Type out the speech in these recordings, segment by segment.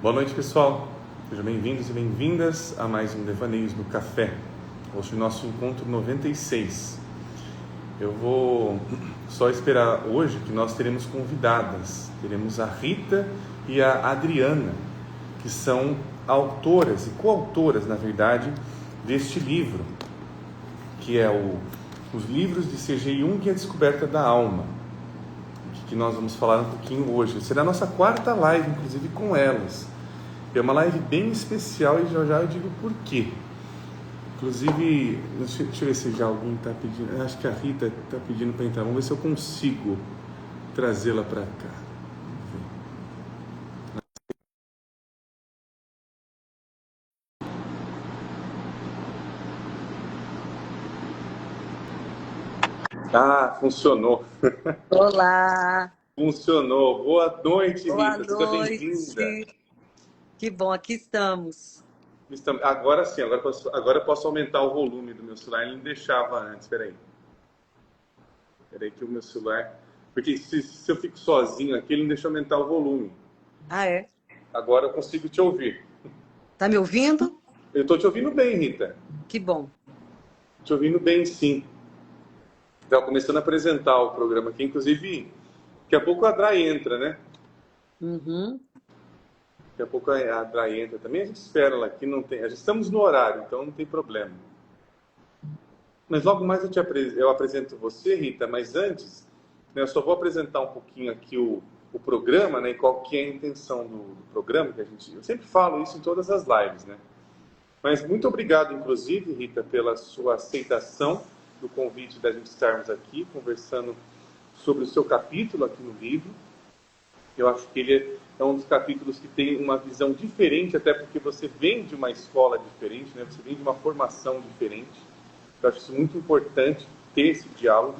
Boa noite, pessoal. Sejam bem-vindos e bem-vindas a mais um Devaneios no Café. Hoje o nosso encontro 96. Eu vou só esperar hoje que nós teremos convidadas. Teremos a Rita e a Adriana, que são autoras e coautoras, na verdade, deste livro, que é Os Livros de C.G. Jung e a Descoberta da Alma, que nós vamos falar um pouquinho hoje. Será a nossa quarta live, inclusive, com elas. É uma live bem especial e já eu digo por quê. Inclusive, deixa eu ver se já alguém está pedindo. Acho que a Rita está pedindo para entrar. Vamos ver se eu consigo trazê-la para cá. Ah, funcionou. Olá, Funcionou. Boa noite, boa Rita. Seja bem-vinda. noite. Que bom, aqui estamos. Agora sim, agora eu posso aumentar o volume do meu celular. Ele não deixava antes. Espera aí que o meu celular... Porque se eu fico sozinho aqui, ele não deixa aumentar o volume. Ah, é? Agora eu consigo te ouvir. Tá me ouvindo? Eu estou te ouvindo bem, Rita. Que bom. Te ouvindo bem, sim. Estava começando a apresentar o programa aqui, inclusive, daqui a pouco a Drai entra, né? Uhum. Daqui a pouco a Drai entra também, a gente espera ela aqui, não tem... Estamos no horário, então não tem problema. Mas logo mais eu apresento você, Rita, mas antes, né, eu só vou apresentar um pouquinho aqui o programa, né, e qual que é a intenção do programa, que eu sempre falo isso em todas as lives, né? Mas muito obrigado, inclusive, Rita, pela sua aceitação do convite da gente estarmos aqui conversando sobre o seu capítulo aqui no livro. Eu acho que ele é um dos capítulos que tem uma visão diferente, até porque você vem de uma escola diferente, né? Você vem de uma formação diferente. Eu acho isso muito importante, ter esse diálogo.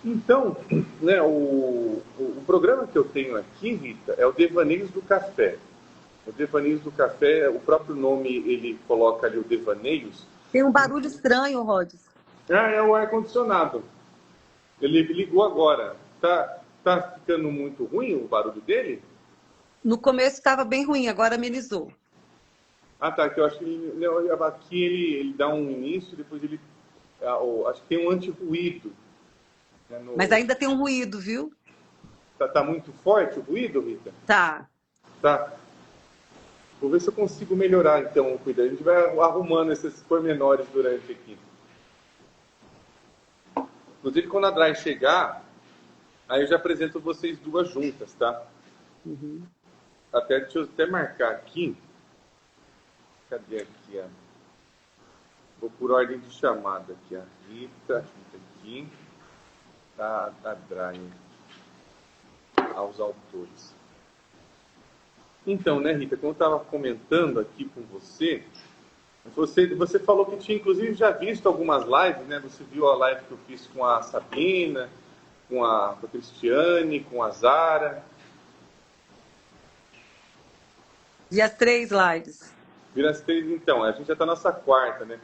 Então, né, o programa que eu tenho aqui, Rita, é o Devaneios do Café. O Devaneios do Café, o próprio nome, ele coloca ali o Devaneios. Tem um barulho estranho, Rhodes. Ah, é o ar-condicionado. Ele ligou agora. Tá ficando muito ruim o barulho dele? No começo estava bem ruim, agora amenizou. Ah, tá. Que eu acho que aqui ele dá um início, depois ele... acho que tem um anti-ruído. Né, Mas ainda tem um ruído, viu? tá muito forte o ruído, Rita? Tá. Tá. Vou ver se eu consigo melhorar, então, o cuidado. A gente vai arrumando esses pormenores durante aqui. Inclusive, quando a Drai chegar, aí eu já apresento vocês duas juntas, tá? Uhum. Deixa eu até marcar aqui. Cadê aqui? Vou por ordem de chamada aqui. A Rita aqui. A Drai. Aos autores. Então, né, Rita, como eu estava comentando aqui com você falou que tinha, inclusive, já visto algumas lives, né? Você viu a live que eu fiz com a Sabrina, com a Cristiane, com a Zara. E as 3 lives? Viram as três, então, a gente já está na nossa quarta, né?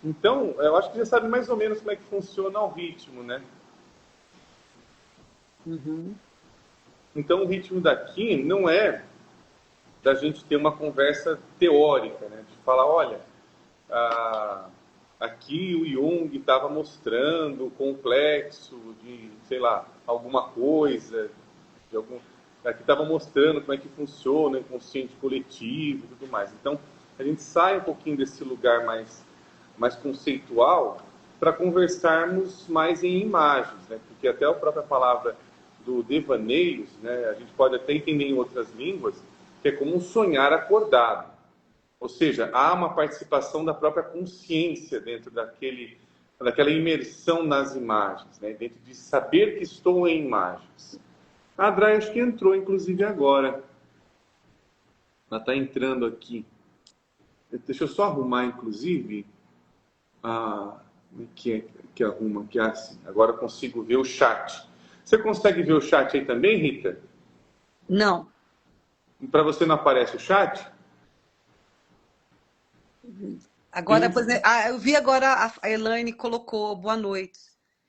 Então, eu acho que já sabe mais ou menos como é que funciona o ritmo, né? Uhum. Então, o ritmo daqui não é da gente ter uma conversa teórica, né? De falar, olha, aqui o Jung estava mostrando o complexo de, sei lá, alguma coisa, aqui estava mostrando como é que funciona o inconsciente coletivo e tudo mais. Então, a gente sai um pouquinho desse lugar mais conceitual para conversarmos mais em imagens, né? Porque até a própria palavra do devaneios, né, a gente pode até entender em outras línguas, que é como um sonhar acordado. Ou seja, há uma participação da própria consciência dentro daquela imersão nas imagens, né? Dentro de saber que estou em imagens. A Dray acho que entrou, inclusive, agora. Ela está entrando aqui. Deixa eu só arrumar, inclusive, que arruma aqui. Assim, agora eu consigo ver o chat. Você consegue ver o chat aí também, Rita? Não. Para você não aparece o chat? Agora, por exemplo, eu vi agora a Elaine colocou boa noite.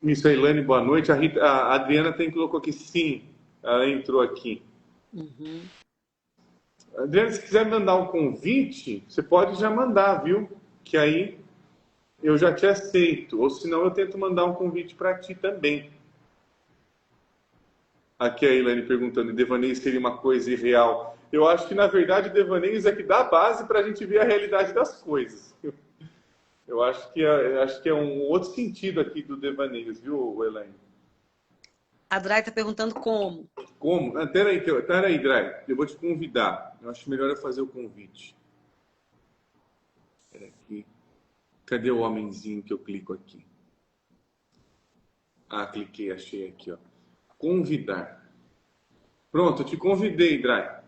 Isso, Elaine, boa noite. A Adriana colocou aqui sim. Ela entrou aqui. Uhum. Adriana, se quiser mandar um convite, você pode já mandar, viu? Que aí eu já te aceito. Ou senão eu tento mandar um convite para ti também. Aqui a Elaine perguntando, devaneios seria uma coisa irreal? Eu acho que, na verdade, devaneios é que dá base para a gente ver a realidade das coisas. Eu acho que é um outro sentido aqui do devaneios, viu, Elaine? A Drai está perguntando como. Como? Ah, peraí, Drai. Eu vou te convidar. Eu acho melhor eu fazer o convite. Espera aqui. Cadê o homenzinho que eu clico aqui? Ah, cliquei, achei aqui, ó. Convidar. Pronto, eu te convidei, Drai.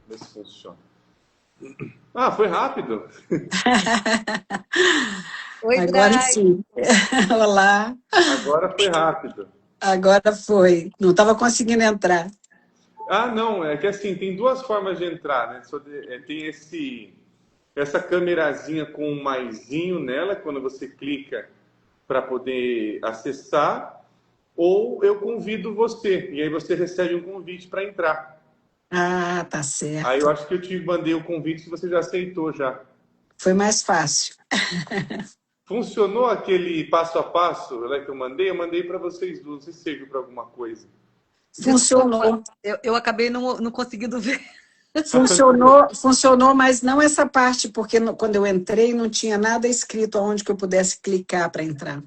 Vê se funciona. Ah, foi rápido. Oi, Agora Drai. sim. Olá. Agora foi rápido. Agora foi. Não estava conseguindo entrar. Ah, não, é que assim, tem duas formas de entrar, né? Tem essa câmerazinha com um maisinho nela, quando você clica para poder acessar, ou eu convido você, e aí você recebe um convite para entrar. Ah, tá Aí eu certo. acho que eu te mandei o convite que você já aceitou já. Foi mais fácil. Funcionou aquele passo a passo, né, que eu mandei? Eu mandei para vocês duas, não sei se serviu para alguma coisa. Desculpa, Funcionou. eu acabei não conseguindo ver. Funcionou, mas não essa parte, porque quando eu entrei não tinha nada escrito aonde que eu pudesse clicar para entrar.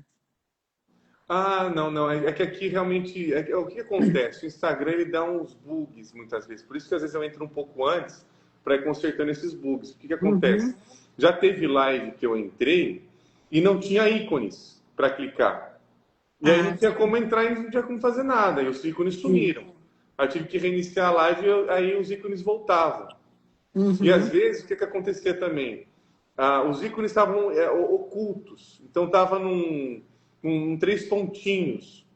Ah, não, não. É que aqui realmente. O que acontece? O Instagram ele dá uns bugs muitas vezes. Por isso que às vezes eu entro um pouco antes para ir consertando esses bugs. O que acontece? Uhum. Já teve live que eu entrei e não tinha ícones para clicar. E aí não Ah, tinha como entrar e não tinha como fazer nada. E os ícones sim. sumiram. Aí eu tive que reiniciar a live e aí os ícones voltavam. E às Uhum. vezes o que acontecia também? Os ícones estavam ocultos. Então estava num três pontinhos.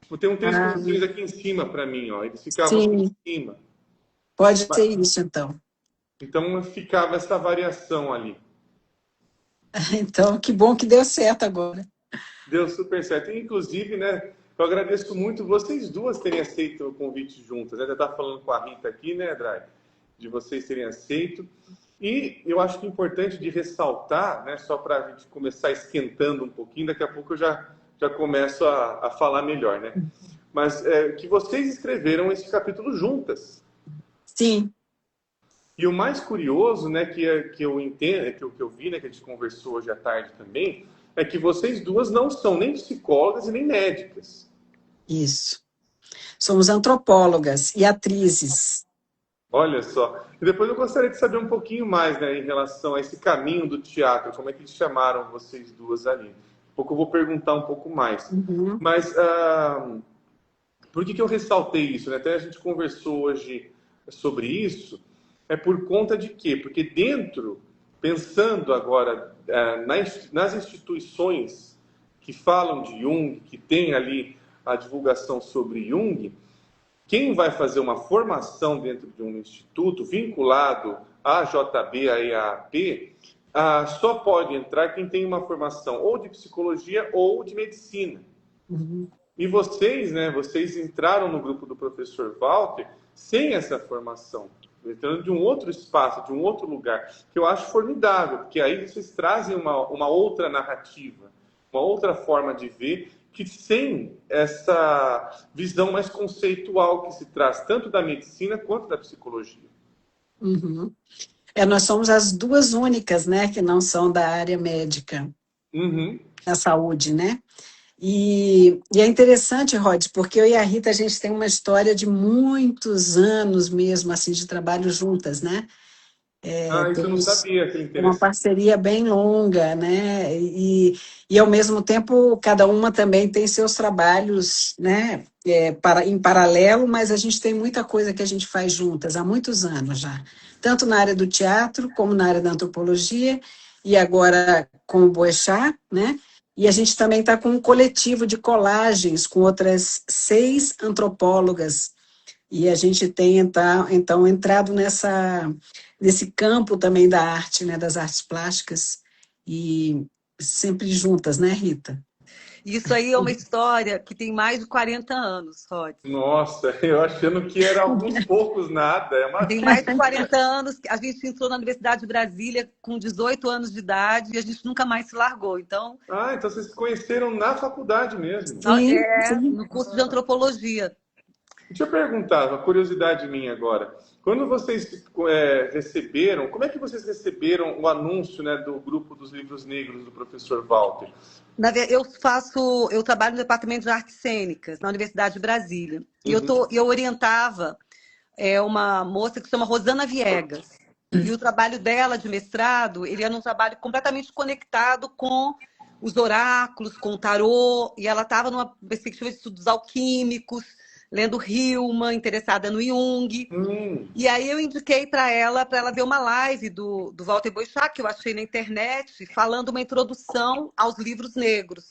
Tipo, tem um três Ah, pontinhos aqui em cima para mim, ó. Eles ficavam aqui sim, em cima. pode ser isso então. Então ficava essa variação ali. Então, que bom que deu certo agora. Deu super certo. E, inclusive, né? Eu agradeço muito vocês duas terem aceito o convite juntas. Né? Já estava falando com a Rita aqui, né, Drai? De vocês terem aceito. E eu acho que é importante de ressaltar, né, só para a gente começar esquentando um pouquinho, daqui a pouco eu já começo a falar melhor, né? Mas que vocês escreveram esse capítulo juntas. Sim, E o mais curioso, né, que eu entendo, que eu vi, né, que a gente conversou hoje à tarde também, é que vocês duas não são nem psicólogas e nem médicas. isso. Somos antropólogas e atrizes. Olha só. E depois eu gostaria de saber um pouquinho mais, né, em relação a esse caminho do teatro, como é que chamaram vocês duas ali. Um pouco eu vou perguntar um pouco mais. Uhum. Mas por que eu ressaltei isso? Né? Até a gente conversou hoje sobre isso. É por conta de quê? Porque dentro, pensando agora nas instituições que falam de Jung, que tem ali a divulgação sobre Jung, quem vai fazer uma formação dentro de um instituto vinculado à JB, à EAP, só pode entrar quem tem uma formação ou de psicologia ou de medicina. Uhum. E vocês, né, vocês entraram no grupo do professor Walter sem essa formação, entrando de um outro espaço, de um outro lugar, que eu acho formidável, porque aí vocês trazem uma outra narrativa, uma outra forma de ver, que sem essa visão mais conceitual que se traz tanto da medicina quanto da psicologia. Uhum. Nós somos as duas únicas, né, que não são da área médica, Uhum. da saúde, né? E é interessante, Rod, porque eu e a Rita, a gente tem uma história de muitos anos mesmo, assim, de trabalho juntas, né? Isso eu não Temos sabia, que uma interessante. parceria bem longa, né? E ao mesmo tempo, cada uma também tem seus trabalhos, né? Em paralelo, mas a gente tem muita coisa que a gente faz juntas há muitos anos já, tanto na área do teatro como na área da antropologia e agora com o Boechat, né? E a gente também está com um coletivo de colagens com outras 6 antropólogas e a gente tem, então entrado nesse campo também da arte, né, das artes plásticas, e sempre juntas, né, Rita? Isso aí é uma história que tem mais de 40 anos, Rod. Nossa, eu achando que era alguns poucos nada. É uma... Tem mais de 40 anos. A gente entrou na Universidade de Brasília com 18 anos de idade e a gente nunca mais se largou. Então, Ah, então vocês se conheceram na faculdade mesmo. Sim, sim. no curso de antropologia. Deixa eu perguntar, uma curiosidade minha agora. Quando vocês receberam, como é que vocês receberam o anúncio, né, do grupo dos livros negros do professor Walter? Eu trabalho no departamento de artes cênicas na Universidade de Brasília. E eu orientava uma moça que se chama Rosana Viegas. E o trabalho dela de mestrado, ele era um trabalho completamente conectado com os oráculos, com o tarô, e ela estava numa perspectiva de estudos alquímicos, lendo Hillman, interessada no Jung. E aí eu indiquei para ela ver uma live do Walter Boechat, que eu achei na internet, falando uma introdução aos livros negros,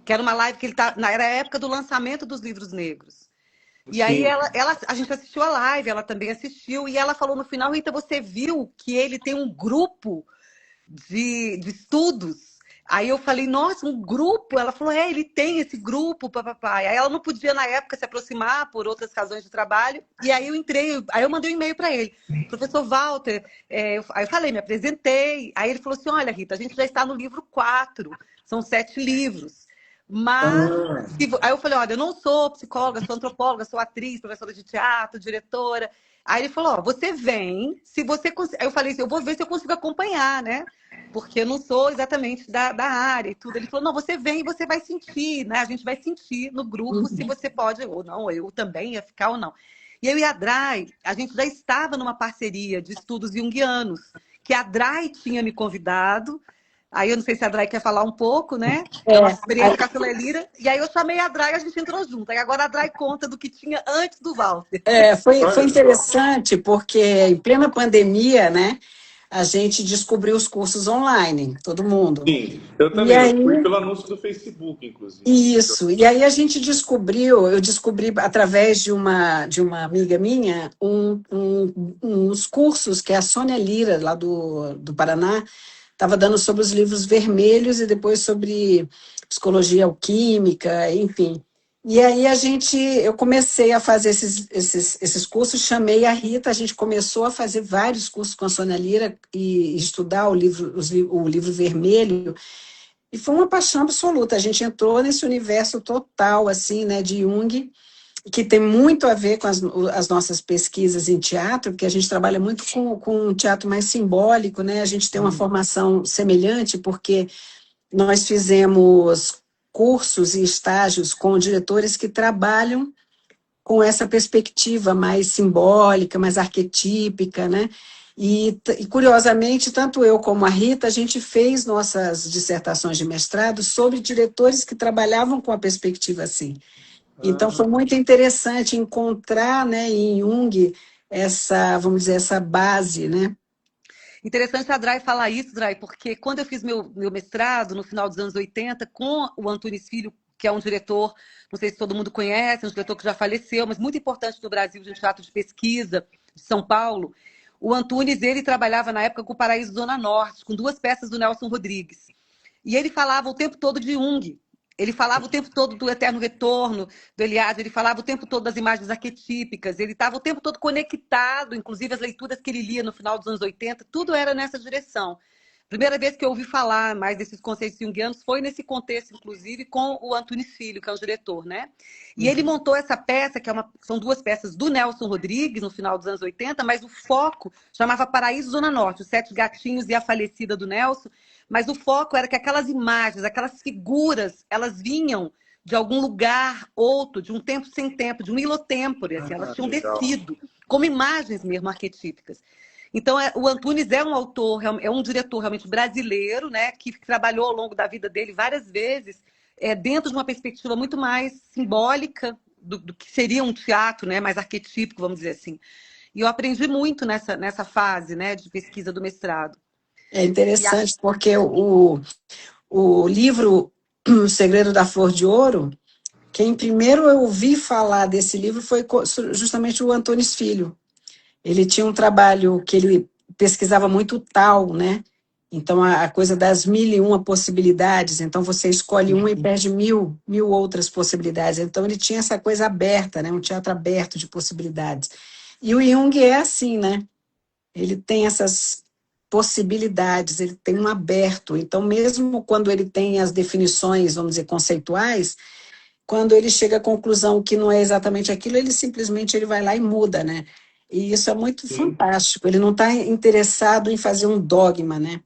que era uma live que era a época do lançamento dos livros negros. E aí a gente assistiu a live, ela também assistiu, e ela falou no final: Rita, você viu que ele tem um grupo de estudos? Aí eu falei, nossa, um grupo? Ela falou, ele tem esse grupo, papapá. Aí ela não podia, na época, se aproximar por outras razões de trabalho. E aí eu mandei um e-mail para ele. Professor Walter, aí eu falei, me apresentei. Aí ele falou assim, olha, Rita, a gente já está no livro 4, são 7 livros. Mas, aí eu falei, olha, eu não sou psicóloga, sou antropóloga, sou atriz, professora de teatro, diretora. Aí ele falou, você vem, se você conseguir... Aí eu falei assim, eu vou ver se eu consigo acompanhar, né? Porque eu não sou exatamente da área e tudo. Ele falou, não, você vem e você vai sentir, né? A gente vai sentir no grupo se você pode ou não, eu também ia ficar ou não. E eu e a Drai, a gente já estava numa parceria de estudos junguianos, que a Drai tinha me convidado. Aí eu não sei se a Drai quer falar um pouco, né? É uma experiência com a Filelira. E aí eu chamei a Drai e a gente entrou junto. Aí agora a Drai conta do que tinha antes do Walter. Foi interessante, porque em plena pandemia, né? A gente descobriu os cursos online, todo mundo. Sim, eu também. Eu fui pelo anúncio do Facebook, inclusive. Isso. E aí a gente eu descobri através de uma amiga minha, uns cursos que a Sônia Lira, lá do Paraná, estava dando sobre os livros vermelhos e depois sobre psicologia alquímica, enfim. E aí eu comecei a fazer esses cursos, chamei a Rita, a gente começou a fazer vários cursos com a Sônia Lira e estudar o livro vermelho, e foi uma paixão absoluta. A gente entrou nesse universo total, assim, né, de Jung, que tem muito a ver com as nossas pesquisas em teatro, porque a gente trabalha muito com um teatro mais simbólico, né? A gente tem uma formação semelhante, porque nós fizemos cursos e estágios com diretores que trabalham com essa perspectiva mais simbólica, mais arquetípica, né? E, curiosamente, tanto eu como a Rita, a gente fez nossas dissertações de mestrado sobre diretores que trabalhavam com a perspectiva assim. Então, foi muito interessante encontrar, né, em Jung vamos dizer, essa base, né? Interessante a Drai falar isso, Drai, porque quando eu fiz meu mestrado, no final dos anos 80, com o Antunes Filho, que é um diretor, não sei se todo mundo conhece, um diretor que já faleceu, mas muito importante no Brasil, de teatro de pesquisa, de São Paulo. O Antunes, ele trabalhava na época com o Paraíso Zona Norte, com 2 peças do Nelson Rodrigues. E ele falava o tempo todo de Jung. Ele falava o tempo todo do eterno retorno, do Eliade, ele falava o tempo todo das imagens arquetípicas, ele estava o tempo todo conectado, inclusive as leituras que ele lia no final dos anos 80, tudo era nessa direção. Primeira vez que eu ouvi falar mais desses conceitos junguianos foi nesse contexto, inclusive, com o Antunes Filho, que é o diretor, né? E ele montou essa peça, são 2 peças do Nelson Rodrigues, no final dos anos 80, mas o foco chamava Paraíso Zona Norte, Os 7 Gatinhos e a Falecida do Nelson, mas o foco era que aquelas imagens, aquelas figuras, elas vinham de algum lugar outro, de um tempo sem tempo, de um ilotempore, assim, elas tinham descido, como imagens mesmo arquetípicas. Então, o Antunes é um autor, é um diretor realmente brasileiro, né, que trabalhou ao longo da vida dele várias vezes, dentro de uma perspectiva muito mais simbólica do que seria um teatro, né, mais arquetípico, vamos dizer assim. E eu aprendi muito nessa fase, né, de pesquisa do mestrado. É interessante, porque o livro O Segredo da Flor de Ouro, quem primeiro eu ouvi falar desse livro foi justamente o Antunes Filho. Ele tinha um trabalho que ele pesquisava muito o Tao, né? Então, a coisa das 1001 possibilidades, então você escolhe uma e perde mil outras possibilidades. Então, ele tinha essa coisa aberta, né? Um teatro aberto de possibilidades. E o Jung é assim, né? Ele tem essas possibilidades, ele tem um aberto. Então, mesmo quando ele tem as definições, vamos dizer, conceituais, quando ele chega à conclusão que não é exatamente aquilo, ele simplesmente ele vai lá e muda, né? E isso é muito Sim. fantástico. Ele não está interessado em fazer um dogma, né?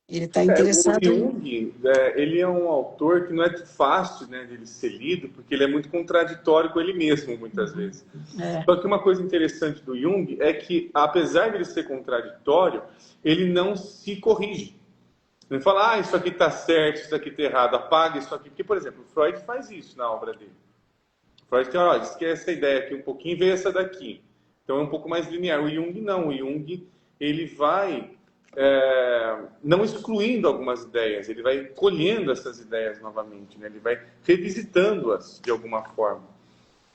Ele está O interessado em... Jung, ele é um autor que não é fácil, né, de ele ser lido, porque ele é muito contraditório com ele mesmo, muitas vezes. É, Só que uma coisa interessante do Jung é que, apesar de ele ser contraditório, ele não se corrige. Ele fala, isso aqui está certo, isso aqui está errado, apaga isso aqui. Porque, por exemplo, o Freud faz isso na obra dele. O Freud tem, esquece essa ideia aqui um pouquinho e vê essa daqui. Então é um pouco mais linear. O Jung não. O Jung, ele vai não excluindo algumas ideias, ele vai colhendo essas ideias novamente, né? Ele vai revisitando-as de alguma forma.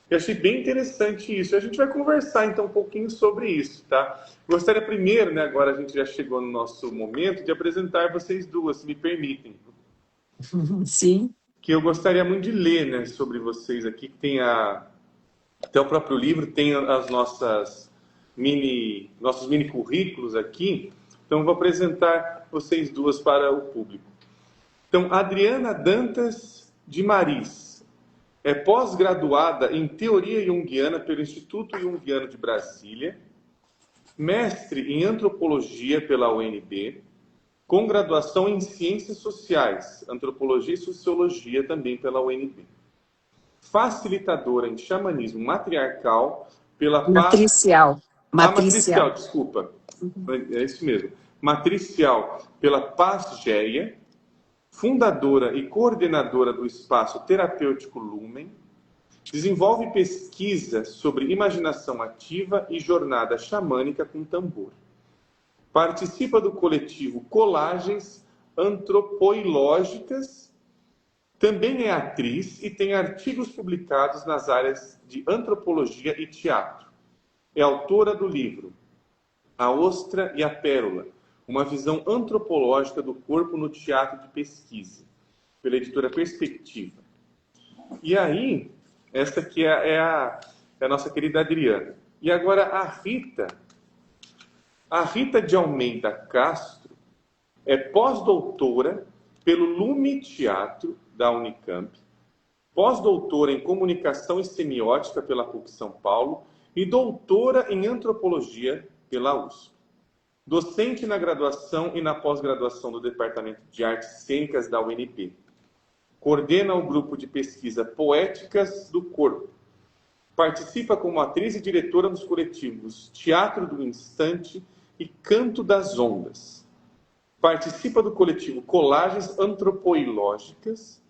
Eu achei bem interessante isso. A gente vai conversar então um pouquinho sobre isso, tá? Gostaria primeiro, né, agora a gente já chegou no nosso momento, de apresentar vocês duas, se me permitem. sim. Que eu gostaria muito de ler, né, sobre vocês aqui, que tem até o próprio livro, tem as nossos mini currículos aqui. Então, vou apresentar vocês duas para o público. Então, Adriana Dantas de Maris é pós-graduada em Teoria Junguiana pelo Instituto Jungiano de Brasília, mestre em Antropologia pela UNB, com graduação em Ciências Sociais, Antropologia e Sociologia também pela UNB. Facilitadora em Xamanismo Matriarcal pela Matricial. Matricial, desculpa. É isso mesmo. Matricial pela Paz-Géia, fundadora e coordenadora do espaço terapêutico Lumen, desenvolve pesquisa sobre imaginação ativa e jornada xamânica com tambor. Participa do coletivo Colagens Antropoilógicas, também é atriz e tem artigos publicados nas áreas de antropologia e teatro. É autora do livro A Ostra e a Pérola, uma visão antropológica do corpo no teatro de pesquisa, pela editora Perspectiva. E aí, essa aqui é a nossa querida Adriana. E agora a Rita de Almeida Castro é pós-doutora pelo Lume Teatro da Unicamp, pós-doutora em Comunicação e Semiótica pela PUC São Paulo e doutora em Antropologia pela USP. Docente na graduação e na pós-graduação do Departamento de Artes Cênicas da UNB. Coordena o grupo de pesquisa Poéticas do Corpo. Participa como atriz e diretora nos coletivos Teatro do Instante e Canto das Ondas. Participa do coletivo Colagens Antropoilógicas.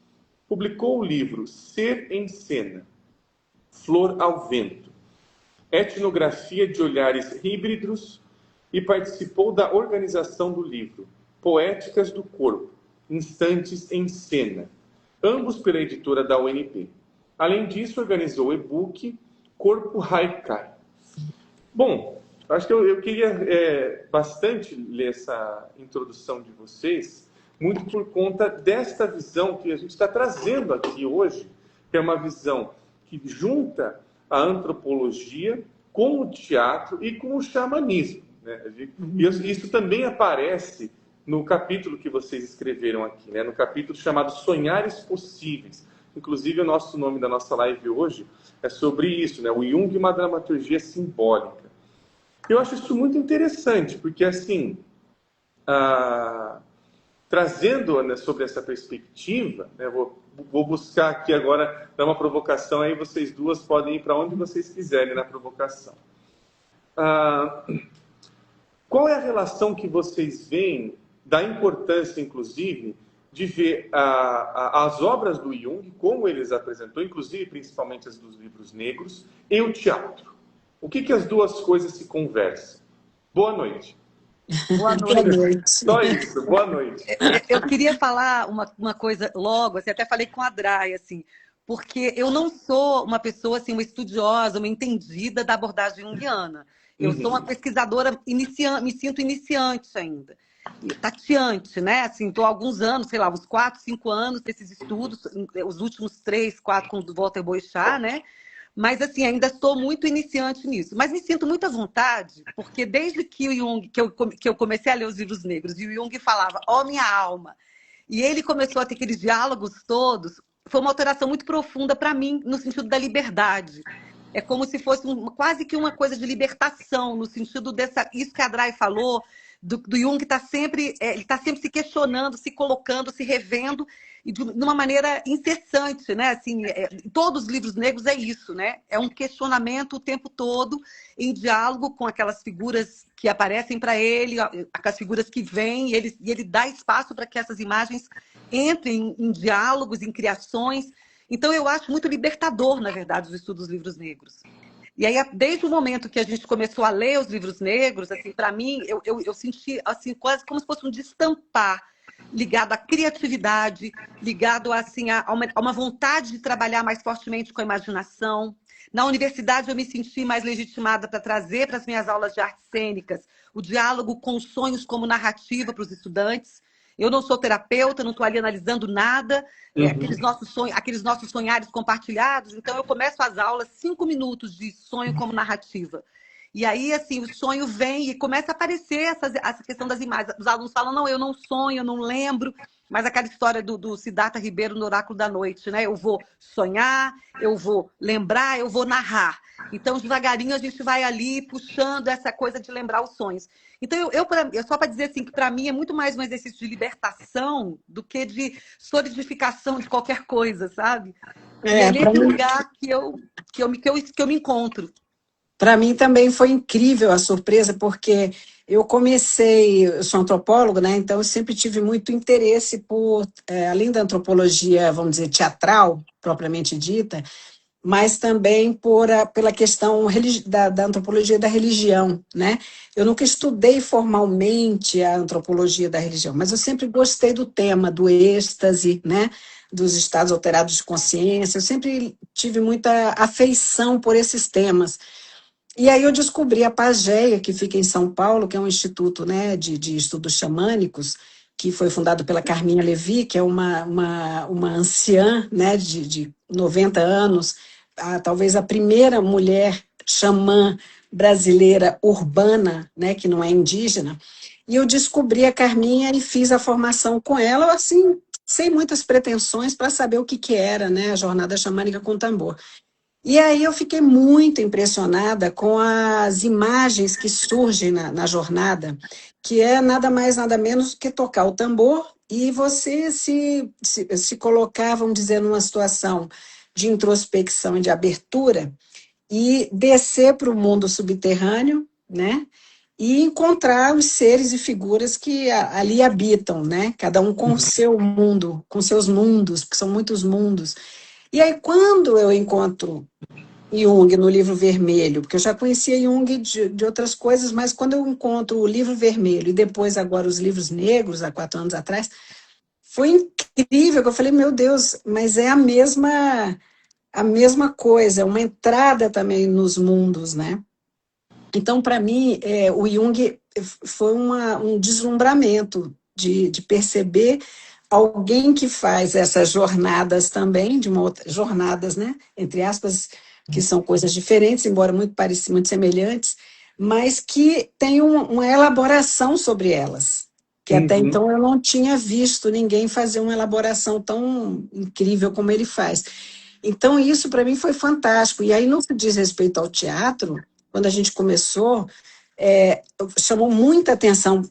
Publicou o livro Ser em Cena, Flor ao Vento, Etnografia de Olhares Híbridos, e participou da organização do livro Poéticas do Corpo, Instantes em Cena, ambos pela editora da UNB. Além disso, organizou o e-book Corpo Haikai. Bom, acho que eu queria bastante ler essa introdução de vocês, muito por conta desta visão que a gente está trazendo aqui hoje, que é uma visão que junta a antropologia com o teatro e com o xamanismo, né? E isso também aparece no capítulo que vocês escreveram aqui, né? No capítulo chamado Sonhares Possíveis. Inclusive, o nome da nossa live hoje é sobre isso, né? O Jung e uma dramaturgia simbólica. Eu acho isso muito interessante, porque, assim, trazendo, né, sobre essa perspectiva, né, vou buscar aqui agora, dar uma provocação, aí vocês duas podem ir para onde vocês quiserem na provocação. Qual é a relação que vocês veem da importância, inclusive, de ver as obras do Jung, como ele as apresentou, inclusive, principalmente as dos livros negros, e o teatro? O que as duas coisas se conversam? Boa noite. Boa noite. Só isso, boa noite. Eu queria falar uma coisa logo, assim, até falei com a Dray, assim, porque eu não sou uma pessoa, assim, uma estudiosa, uma entendida da abordagem junguiana. Eu sou uma pesquisadora iniciante, me sinto iniciante ainda. tateante, né? Assim, estou há alguns anos, sei lá, uns 4, 5 anos desses estudos, os últimos 3, 4 com o Walter Boechat, né? Mas, assim, ainda estou muito iniciante nisso. Mas me sinto muito à vontade, porque desde que o Jung, que eu comecei a ler os livros negros, e o Jung falava, ó, minha alma, e ele começou a ter aqueles diálogos todos, foi uma alteração muito profunda para mim, no sentido da liberdade. É como se fosse quase que uma coisa de libertação, no sentido dessa, isso que a Dray falou, do Jung está sempre, ele está sempre se questionando, se colocando, se revendo, e de uma maneira incessante, né? Assim, todos os livros negros é isso, né? É um questionamento o tempo todo, em diálogo com aquelas figuras que aparecem para ele, aquelas figuras que vêm, e ele dá espaço para que essas imagens entrem em diálogos, em criações. Então, eu acho muito libertador, na verdade, o estudo dos livros negros. E aí, desde o momento que a gente começou a ler os livros negros, assim, para mim, eu senti assim, quase como se fosse um destampar ligado à criatividade, ligado assim, a uma vontade de trabalhar mais fortemente com a imaginação. Na universidade, eu me senti mais legitimada para trazer para as minhas aulas de artes cênicas o diálogo com os sonhos como narrativa para os estudantes. Eu não sou terapeuta, não estou ali analisando nada, aqueles nossos sonhares compartilhados. Então, eu começo as aulas 5 minutos de sonho como narrativa. E aí, assim, o sonho vem e começa a aparecer essa questão das imagens. Os alunos falam, não, eu não sonho, eu não lembro. Mas aquela história do Siddhartha Ribeiro no Oráculo da Noite, né? Eu vou sonhar, eu vou lembrar, eu vou narrar. Então, devagarinho, a gente vai ali puxando essa coisa de lembrar os sonhos. Então, só para dizer assim, que para mim é muito mais um exercício de libertação do que de solidificação de qualquer coisa, sabe? E é nesse lugar que eu me encontro. Para mim também foi incrível a surpresa, porque eu sou antropólogo, né? Então eu sempre tive muito interesse por, além da antropologia, vamos dizer, teatral, propriamente dita, mas também pela questão da antropologia da religião, né? Eu nunca estudei formalmente a antropologia da religião, mas eu sempre gostei do tema, do êxtase, né? Dos estados alterados de consciência, eu sempre tive muita afeição por esses temas. E aí eu descobri a Pagéia, que fica em São Paulo, que é um instituto, né, de estudos xamânicos, que foi fundado pela Carminha Levi, que é uma anciã, né, de 90 anos, talvez a primeira mulher xamã brasileira urbana, né, que não é indígena. E eu descobri a Carminha e fiz a formação com ela, assim, sem muitas pretensões para saber o que era, né, a jornada xamânica com tambor. E aí eu fiquei muito impressionada com as imagens que surgem na jornada, que é nada mais, nada menos que tocar o tambor e você se colocar, vamos dizer, numa situação de introspecção e de abertura e descer para o mundo subterrâneo, né? E encontrar os seres e figuras que ali habitam, né? Cada um com o seu mundo, com seus mundos, porque são muitos mundos. E aí, quando eu encontro Jung no Livro Vermelho, porque eu já conhecia Jung de outras coisas, mas quando eu encontro o Livro Vermelho e depois agora os livros negros, há 4 anos atrás, foi incrível, que eu falei, meu Deus, mas é a mesma coisa, é uma entrada também nos mundos, né? Então, para mim, o Jung foi um deslumbramento de perceber alguém que faz essas jornadas também, jornadas, né, entre aspas, que são coisas diferentes, embora muito parecidas, muito semelhantes, mas que tem uma elaboração sobre elas, que até então eu não tinha visto ninguém fazer uma elaboração tão incrível como ele faz. Então, isso para mim foi fantástico. E aí, no que diz respeito ao teatro, quando a gente começou, chamou muita atenção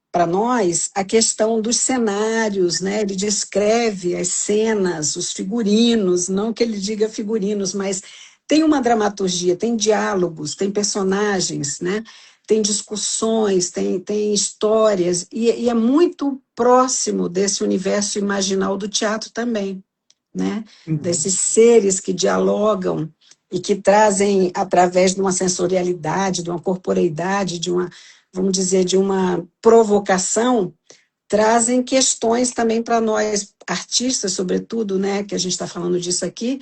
para nós a questão dos cenários, né? Ele descreve as cenas, os figurinos, não que ele diga figurinos, mas tem uma dramaturgia, tem diálogos, tem personagens, né? Tem discussões, tem histórias, e é muito próximo desse universo imaginal do teatro também, né? Desses seres que dialogam e que trazem, através de uma sensorialidade, de uma corporeidade, vamos dizer, de uma provocação, trazem questões também para nós, artistas, sobretudo, né, que a gente está falando disso aqui,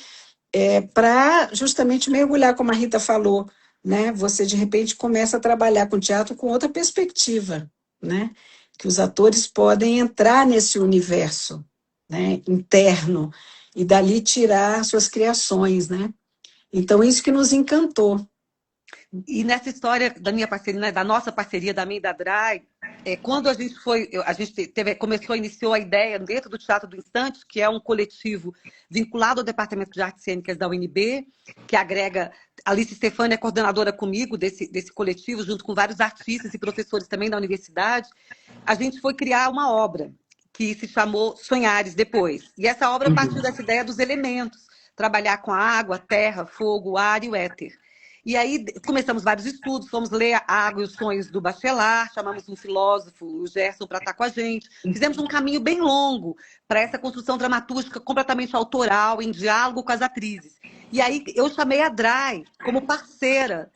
para justamente mergulhar, como a Rita falou, né, você de repente começa a trabalhar com teatro com outra perspectiva, né, que os atores podem entrar nesse universo, né, interno, e dali tirar suas criações, né? Então, isso que nos encantou. E nessa história da minha parceria, né, da nossa parceria, da minha e da Drai, quando a gente iniciou a ideia dentro do Teatro do Instante, que é um coletivo vinculado ao Departamento de Artes Cênicas da UNB, que agrega, Alice Stefani é coordenadora comigo desse coletivo, junto com vários artistas e professores também da universidade, a gente foi criar uma obra que se chamou Sonhares depois. E essa obra partiu dessa ideia dos elementos, trabalhar com a água, a terra, fogo, o ar e o éter. E aí começamos vários estudos, fomos ler A Água e os Sonhos do Bachelard, chamamos um filósofo, o Gerson, para estar com a gente. Fizemos um caminho bem longo para essa construção dramatúrgica completamente autoral, em diálogo com as atrizes. E aí eu chamei a Drai como parceira,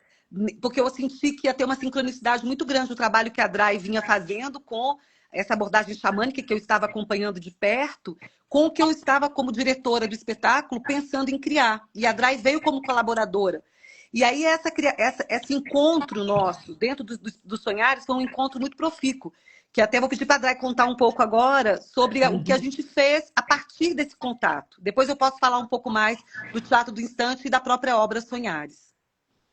porque eu senti que ia ter uma sincronicidade muito grande do trabalho que a Drai vinha fazendo com essa abordagem xamânica que eu estava acompanhando de perto, com o que eu estava como diretora do espetáculo pensando em criar. E a Drai veio como colaboradora. E aí esse encontro nosso dentro dos Sonhares foi um encontro muito profícuo, que até vou pedir para a Drai contar um pouco agora sobre o que a gente fez a partir desse contato. Depois eu posso falar um pouco mais do Teatro do Instante e da própria obra Sonhares.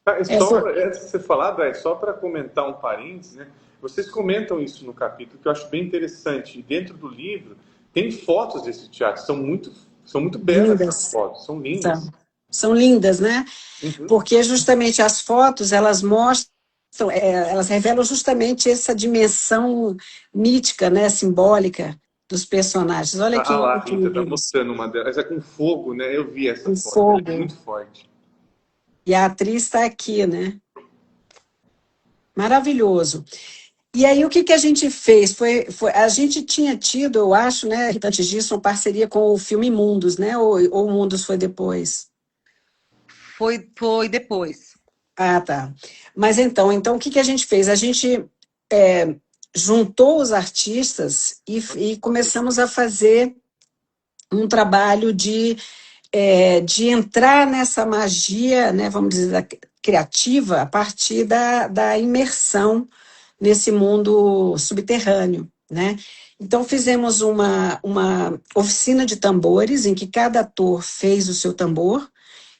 Antes de você falar, Drai, só para comentar um parênteses, né? Vocês comentam isso no capítulo, que eu acho bem interessante. E dentro do livro tem fotos desse teatro, são muito belas essas fotos, são lindas. São lindas, né? Porque justamente as fotos, elas mostram, elas revelam justamente essa dimensão mítica, né, simbólica dos personagens. Olha aqui. Lá, a Rita está mostrando uma delas, é com fogo, né? Eu vi essa foto, fogo. É muito forte. E a atriz está aqui, né? Maravilhoso. E aí, o que a gente fez? A gente tinha tido, eu acho, né, Rita, antes disso, uma parceria com o filme Mundos, né? Ou Mundos foi depois? Foi depois. Ah, tá. Mas então o que a gente fez? A gente juntou os artistas e começamos a fazer um trabalho de entrar nessa magia, né, vamos dizer, criativa, a partir da imersão nesse mundo subterrâneo, né? Então, fizemos uma oficina de tambores, em que cada ator fez o seu tambor,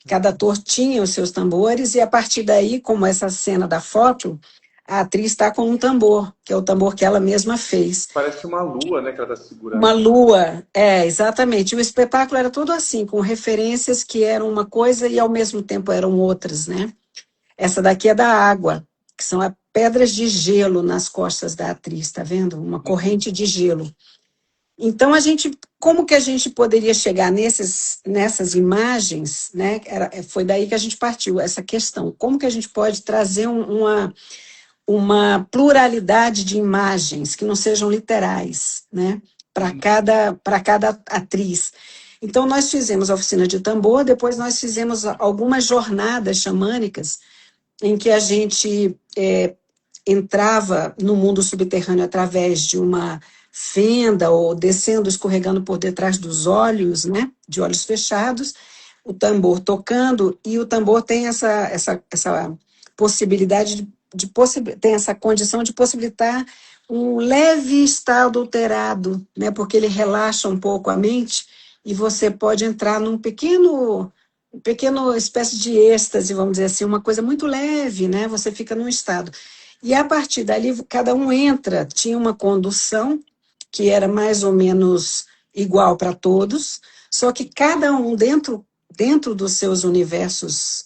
cada ator tinha os seus tambores, e a partir daí, como essa cena da foto, a atriz está com um tambor, que é o tambor que ela mesma fez. Parece uma lua, né, que ela está segurando. Uma lua, exatamente. O espetáculo era todo assim, com referências que eram uma coisa e ao mesmo tempo eram outras, né? Essa daqui é da água, que são as pedras de gelo nas costas da atriz, tá vendo? Uma corrente de gelo. Então, como que a gente poderia chegar nessas imagens, né? Foi daí que a gente partiu, essa questão. Como que a gente pode trazer uma pluralidade de imagens que não sejam literais, né? Para cada atriz. Então, nós fizemos a oficina de tambor, depois nós fizemos algumas jornadas xamânicas em que a gente entrava no mundo subterrâneo através de uma fenda ou descendo, escorregando por detrás dos olhos, né, de olhos fechados, o tambor tocando, e o tambor tem essa possibilidade tem essa condição de possibilitar um leve estado alterado, né, porque ele relaxa um pouco a mente e você pode entrar num pequeno espécie de êxtase, vamos dizer assim, uma coisa muito leve, né, você fica num estado. E a partir dali, cada um entra, tinha uma condução que era mais ou menos igual para todos, só que cada um dentro dos seus universos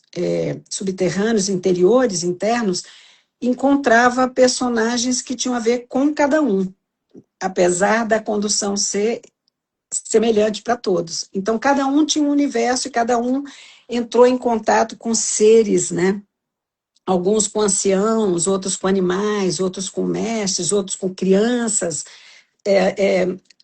subterrâneos, interiores, internos, encontrava personagens que tinham a ver com cada um, apesar da condução ser semelhante para todos. Então, cada um tinha um universo e cada um entrou em contato com seres, né? Alguns com anciãos, outros com animais, outros com mestres, outros com crianças.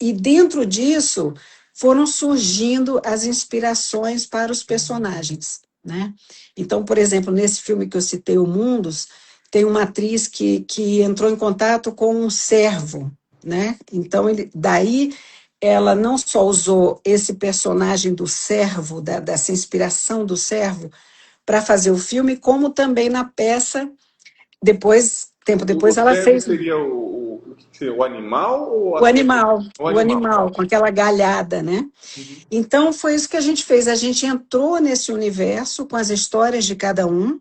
E dentro disso foram surgindo as inspirações para os personagens, né? Então, por exemplo, nesse filme que eu citei, O Mundos, tem uma atriz que entrou em contato com um cervo, né? Então, daí ela não só usou esse personagem do cervo, dessa inspiração do cervo, para fazer o filme, como também na peça, depois tempo O depois ela servo fez seria o animal ou o animal, o animal? Tá. com aquela galhada, né? Uhum. Então foi isso que a gente fez. A gente entrou nesse universo com as histórias de cada um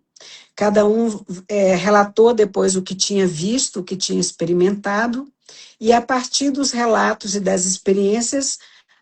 relatou depois o que tinha visto, o que tinha experimentado, e a partir dos relatos e das experiências,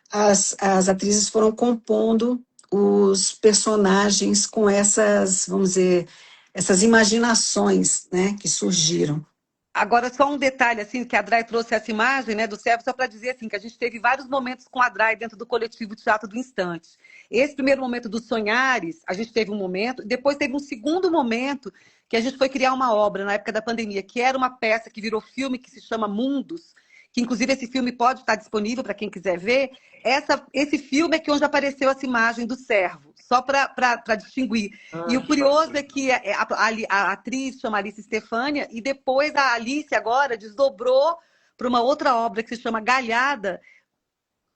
as atrizes foram compondo os personagens com essas, vamos dizer, essas imaginações, né, que surgiram. Agora, só um detalhe, assim, que a Drai trouxe essa imagem, né, do servo, só para dizer, assim, que a gente teve vários momentos com a Drai dentro do coletivo Teatro do Instante. Esse primeiro momento dos Sonhares, a gente teve um momento, depois teve um segundo momento que a gente foi criar uma obra na época da pandemia, que era uma peça que virou filme, que se chama Mundos, que inclusive esse filme pode estar disponível para quem quiser ver. Esse filme é que onde apareceu essa imagem do servo, só para distinguir. E Ah, o que curioso é bacana. que a atriz chama Alice Stefânia, e depois a Alice agora desdobrou para uma outra obra que se chama Galhada,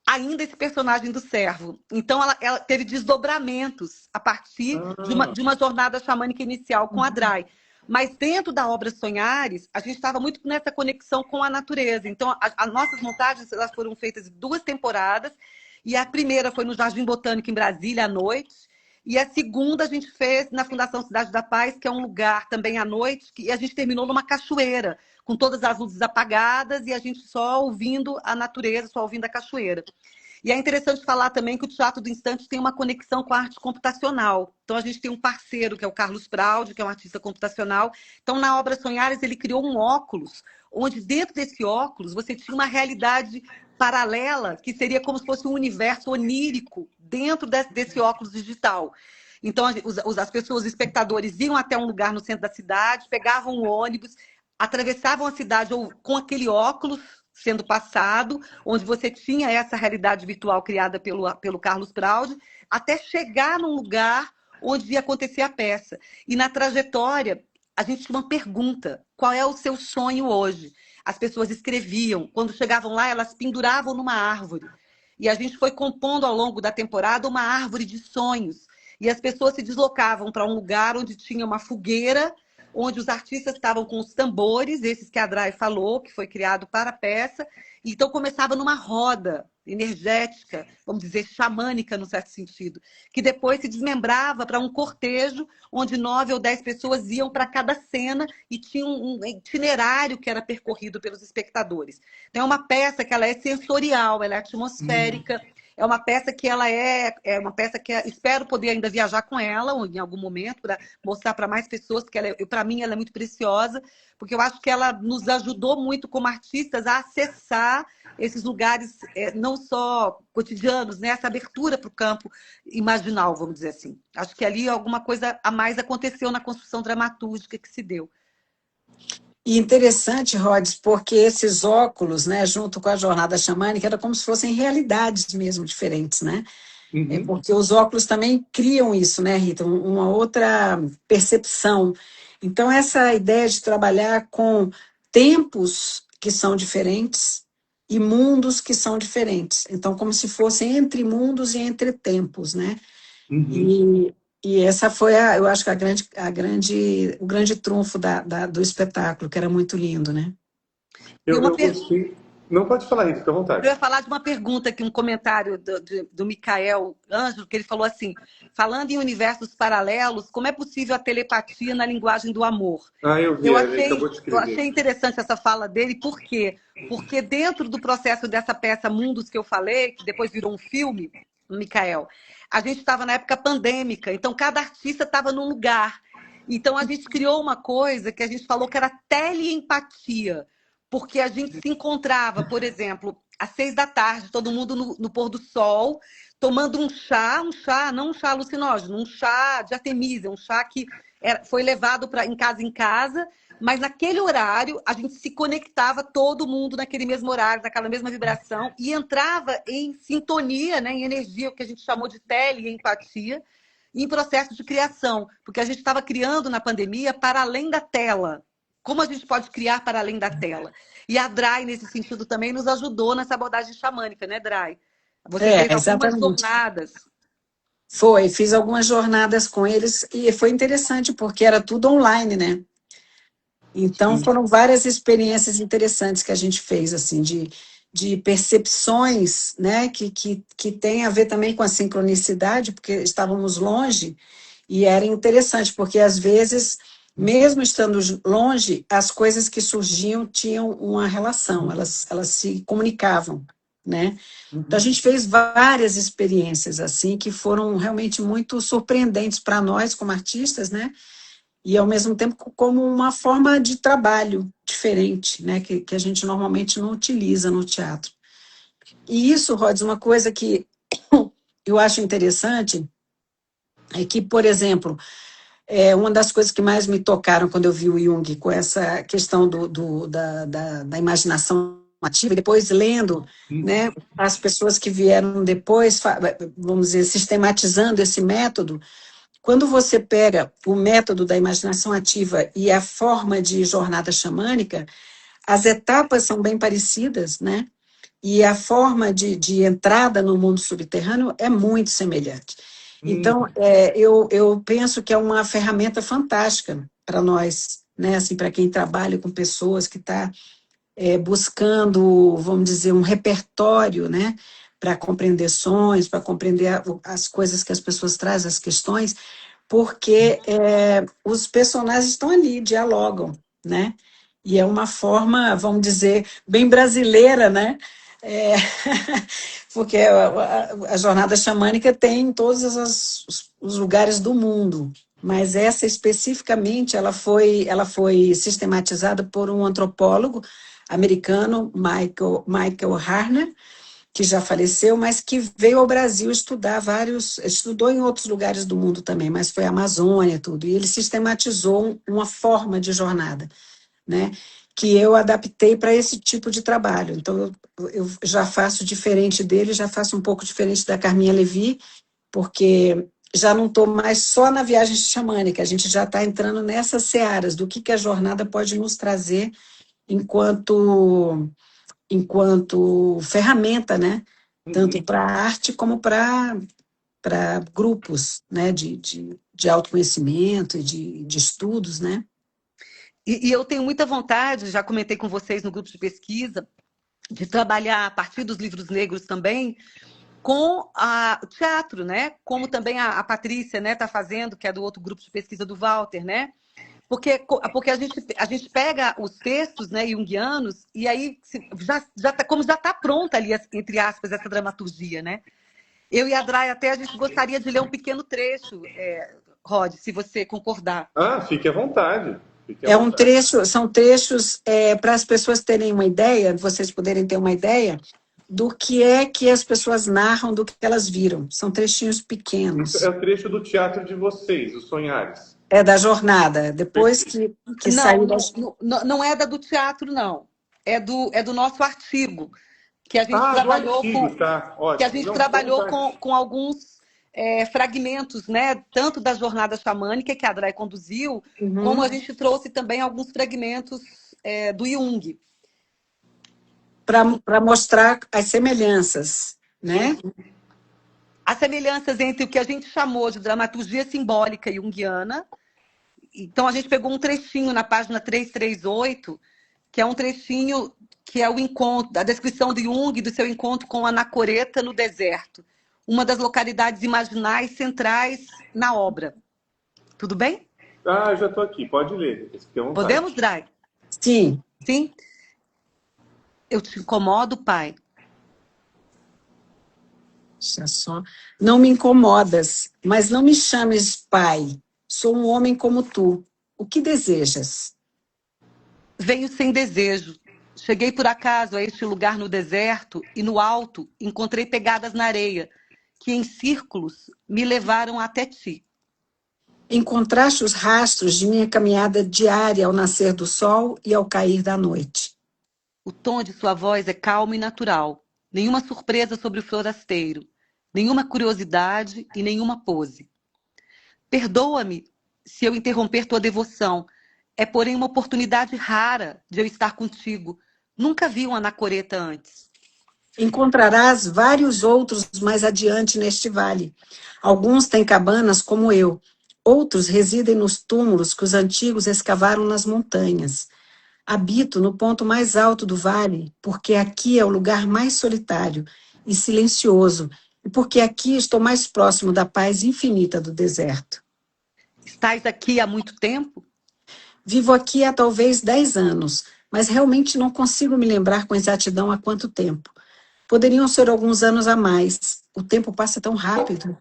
ainda esse personagem do servo. Então ela teve desdobramentos a partir Ah, de uma jornada xamânica inicial com a Drai. Mas dentro da obra Sonhares, a gente estava muito nessa conexão com a natureza. Então, as nossas montagens elas foram feitas em 2 temporadas, e a primeira foi no Jardim Botânico, em Brasília, à noite, e a segunda a gente fez na Fundação Cidade da Paz, que é um lugar também à noite, e a gente terminou numa cachoeira, com todas as luzes apagadas, e a gente só ouvindo a natureza, só ouvindo a cachoeira. E é interessante falar também que o Teatro do Instante tem uma conexão com a arte computacional. Então, a gente tem um parceiro, que é o Carlos Praud, que é um artista computacional. Então, na obra Sonhares, ele criou um óculos, onde dentro desse óculos você tinha uma realidade paralela, que seria como se fosse um universo onírico dentro desse óculos digital. Então, as pessoas, os espectadores, iam até um lugar no centro da cidade, pegavam um ônibus, atravessavam a cidade com aquele óculos sendo passado, onde você tinha essa realidade virtual criada pelo Carlos Praud, até chegar num lugar onde ia acontecer a peça. E na trajetória, a gente tinha uma pergunta: qual é o seu sonho hoje? As pessoas escreviam, quando chegavam lá, elas penduravam numa árvore. E a gente foi compondo ao longo da temporada uma árvore de sonhos. E as pessoas se deslocavam para um lugar onde tinha uma fogueira, onde os artistas estavam com os tambores, esses que a Drai falou, que foi criado para a peça. Então começava numa roda energética, vamos dizer, xamânica, no certo sentido, que depois se desmembrava para um cortejo, onde 9 ou 10 pessoas iam para cada cena e tinha um itinerário que era percorrido pelos espectadores. Então, é uma peça que ela é sensorial, ela é atmosférica, é uma peça que uma peça que espero poder ainda viajar com ela em algum momento para mostrar para mais pessoas, porque para mim ela é muito preciosa, porque eu acho que ela nos ajudou muito como artistas a acessar esses lugares não só cotidianos, né? Essa abertura para o campo imaginal, vamos dizer assim. Acho que ali alguma coisa a mais aconteceu na construção dramatúrgica que se deu. E interessante, Rhodes, porque esses óculos, né, junto com a jornada xamânica, era como se fossem realidades mesmo diferentes, né? uhum. Porque os óculos também criam isso, né, Rita? Uma outra percepção. Então, essa ideia de trabalhar com tempos que são diferentes e mundos que são diferentes. Então, como se fossem entre mundos e entre tempos, né? Uhum. E essa foi, eu acho que o grande trunfo do espetáculo, que era muito lindo, né? E Eu gostei. Não pode falar isso, fica à Eu vontade. ia falar de uma pergunta aqui, um comentário do Micael Ângelo, que ele falou assim: falando em universos paralelos, como é possível a telepatia na linguagem do amor? Ah, eu vi, ele acabou de Eu achei escrever. interessante essa fala dele, por quê? Porque dentro do processo dessa peça Mundos que eu falei, que depois virou um filme, Micael, a gente estava na época pandêmica, então cada artista estava num lugar. Então a gente criou uma coisa que a gente falou que era teleempatia, porque a gente se encontrava, por exemplo, às 6 da tarde, todo mundo no pôr do sol, tomando um chá, não um chá alucinógeno, um chá de artemisia, um chá que foi levado em casa, mas naquele horário a gente se conectava todo mundo naquele mesmo horário, naquela mesma vibração, e entrava em sintonia, né, em energia, o que a gente chamou de teleempatia, em processo de criação, porque a gente estava criando na pandemia para além da tela. Como a gente pode criar para além da tela? E a Drai, nesse sentido, também nos ajudou nessa abordagem xamânica, né, Drai? Você fez algumas Exatamente. jornadas. Fiz algumas jornadas com eles e foi interessante, porque era tudo online, né? Então, Sim. foram várias experiências interessantes que a gente fez, assim, de percepções, né, que tem a ver também com a sincronicidade, porque estávamos longe, e era interessante, porque às vezes, mesmo estando longe, as coisas que surgiam tinham uma relação, elas se comunicavam, né? Então, a gente fez várias experiências, assim, que foram realmente muito surpreendentes para nós, como artistas, né? E, ao mesmo tempo, como uma forma de trabalho diferente, né, que a gente normalmente não utiliza no teatro. E isso, Rods, uma coisa que eu acho interessante é que, por exemplo, uma das coisas que mais me tocaram quando eu vi o Jung com essa questão da imaginação ativa, e depois lendo, né, as pessoas que vieram depois, vamos dizer, sistematizando esse método. Quando você pega o método da imaginação ativa e a forma de jornada xamânica, as etapas são bem parecidas, né? E a forma de entrada no mundo subterrâneo é muito semelhante. Então, eu penso que é uma ferramenta fantástica para nós, né? Assim, para quem trabalha com pessoas que está buscando, vamos dizer, um repertório, né? Para compreender sonhos, para compreender as coisas que as pessoas trazem, as questões, porque os personagens estão ali, dialogam, né? E é uma forma, vamos dizer, bem brasileira, né? É, porque a jornada xamânica tem em todos os lugares do mundo, mas essa especificamente ela foi sistematizada por um antropólogo americano, Michael Harner, que já faleceu, mas que veio ao Brasil estudou em outros lugares do mundo também, mas foi a Amazônia, tudo, e ele sistematizou uma forma de jornada, né, que eu adaptei para esse tipo de trabalho. Então, eu já faço diferente dele, já faço um pouco diferente da Carminha Levi, porque já não estou mais só na viagem xamânica, a gente já está entrando nessas searas do que a jornada pode nos trazer enquanto ferramenta, né? Tanto para a arte como para grupos, né? De autoconhecimento e de estudos, né? E eu tenho muita vontade, já comentei com vocês no grupo de pesquisa, de trabalhar a partir dos livros negros também com o teatro, né? Como também a Patrícia, né, está fazendo, que é do outro grupo de pesquisa do Walter, né? Porque a gente pega os textos, né, junguianos, e aí como já está pronta ali, entre aspas, essa dramaturgia, né? Eu e a Dray até a gente gostaria de ler um pequeno trecho, Rod, se você concordar. Fique à vontade. Fique à vontade. São trechos para as pessoas terem uma ideia, vocês poderem ter uma ideia do que é que as pessoas narram, do que elas viram. São trechinhos pequenos. Isso é o trecho do teatro de vocês, os Sonhares. É da jornada, depois que saiu... Não é da do teatro, não. É do nosso artigo, que a gente trabalhou artigo, tá. Ótimo. Que a gente trabalhou com alguns fragmentos, né? Tanto da jornada xamânica que a Dray conduziu, como a gente trouxe também alguns fragmentos do Jung. Para mostrar as semelhanças, né? As semelhanças entre o que a gente chamou de dramaturgia simbólica junguiana. Então, a gente pegou um trechinho na página 338, que é um trechinho que é o encontro, a descrição de Jung do seu encontro com a anacoreta no deserto, uma das localidades imaginais centrais na obra. Tudo bem? Eu já estou aqui, pode ler. Podemos, Dray? Sim. Sim? Eu te incomodo, pai? Só. Não me incomodas, mas não me chames pai. Sou um homem como tu. O que desejas? Venho sem desejo. Cheguei por acaso a este lugar no deserto e no alto encontrei pegadas na areia, que em círculos me levaram até ti. Encontraste os rastros de minha caminhada diária ao nascer do sol e ao cair da noite. O tom de sua voz é calmo e natural. Nenhuma surpresa sobre o forasteiro, nenhuma curiosidade e nenhuma pose. Perdoa-me se eu interromper tua devoção. É, porém, uma oportunidade rara de eu estar contigo. Nunca vi uma anacoreta antes. Encontrarás vários outros mais adiante neste vale. Alguns têm cabanas como eu, Outros residem nos túmulos que os antigos escavaram nas montanhas. Habito no ponto mais alto do vale, porque aqui é o lugar mais solitário e silencioso, e porque aqui estou mais próximo da paz infinita do deserto. Estás aqui há muito tempo? Vivo aqui há talvez 10 anos, mas realmente não consigo me lembrar com exatidão há quanto tempo. Poderiam ser alguns anos a mais. O tempo passa tão rápido.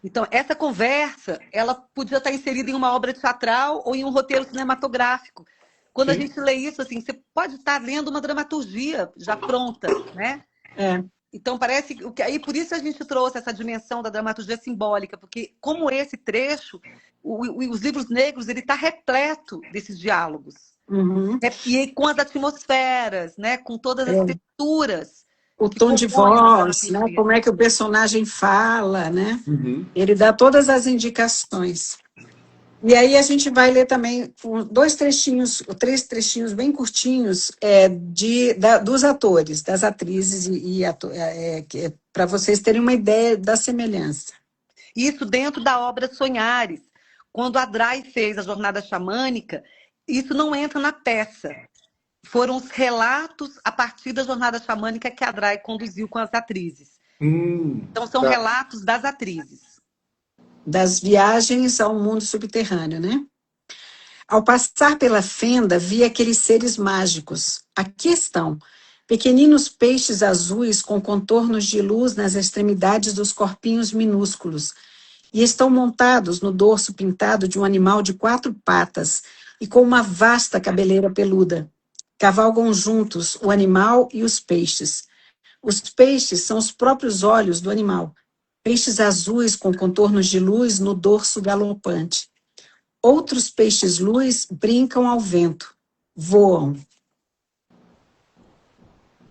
Então, essa conversa, ela podia estar inserida em uma obra teatral ou em um roteiro cinematográfico. Quando a gente lê isso, assim, você pode estar lendo uma dramaturgia já pronta, né? Então, parece que aí por isso a gente trouxe essa dimensão da dramaturgia simbólica, porque como esse trecho, os livros negros, ele está repleto desses diálogos. Uhum. E com as atmosferas, né? Com todas as texturas. O tom de voz, né? Como é que o personagem fala, né? Uhum. Ele dá todas as indicações. E aí a gente vai ler também três trechinhos bem curtinhos dos atores, das atrizes, para vocês terem uma ideia da semelhança. Isso dentro da obra Sonhares. Quando a Dray fez a Jornada Xamânica, isso não entra na peça. Foram os relatos a partir da Jornada Xamânica que a Dray conduziu com as atrizes. Então, são relatos das atrizes. Das viagens ao mundo subterrâneo, né? Ao passar pela fenda, vi aqueles seres mágicos. Aqui estão, pequeninos peixes azuis com contornos de luz nas extremidades dos corpinhos minúsculos, e estão montados no dorso pintado de um animal de 4 patas e com uma vasta cabeleira peluda. Cavalgam juntos o animal e os peixes. Os peixes são os próprios olhos do animal, peixes azuis com contornos de luz no dorso galopante. Outros peixes-luz brincam ao vento, voam.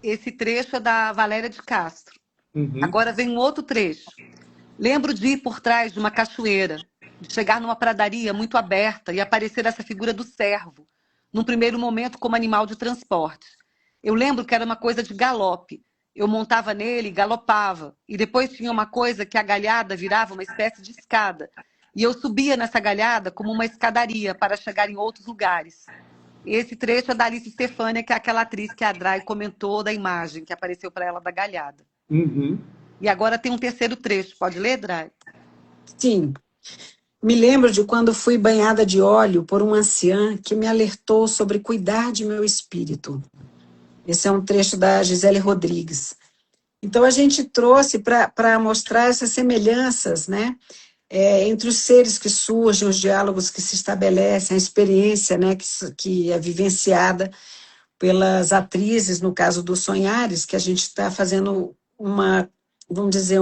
Esse trecho é da Valéria de Castro. Uhum. Agora vem um outro trecho. Lembro de ir por trás de uma cachoeira, de chegar numa pradaria muito aberta e aparecer essa figura do cervo, num primeiro momento como animal de transporte. Eu lembro que era uma coisa de galope. Eu montava nele e galopava. E depois tinha uma coisa que a galhada virava uma espécie de escada. E eu subia nessa galhada como uma escadaria para chegar em outros lugares. Esse trecho é da Alice Stefânia, que é aquela atriz que a Dray comentou da imagem que apareceu para ela da galhada. Uhum. E agora tem um terceiro trecho. Pode ler, Dray? Sim. Me lembro de quando fui banhada de óleo por uma anciã que me alertou sobre cuidar de meu espírito. Esse é um trecho da Gisele Rodrigues. Então, a gente trouxe para mostrar essas semelhanças, né? Entre os seres que surgem, os diálogos que se estabelecem, a experiência, né, que é vivenciada pelas atrizes, no caso dos Sonhares, que a gente está fazendo vamos dizer,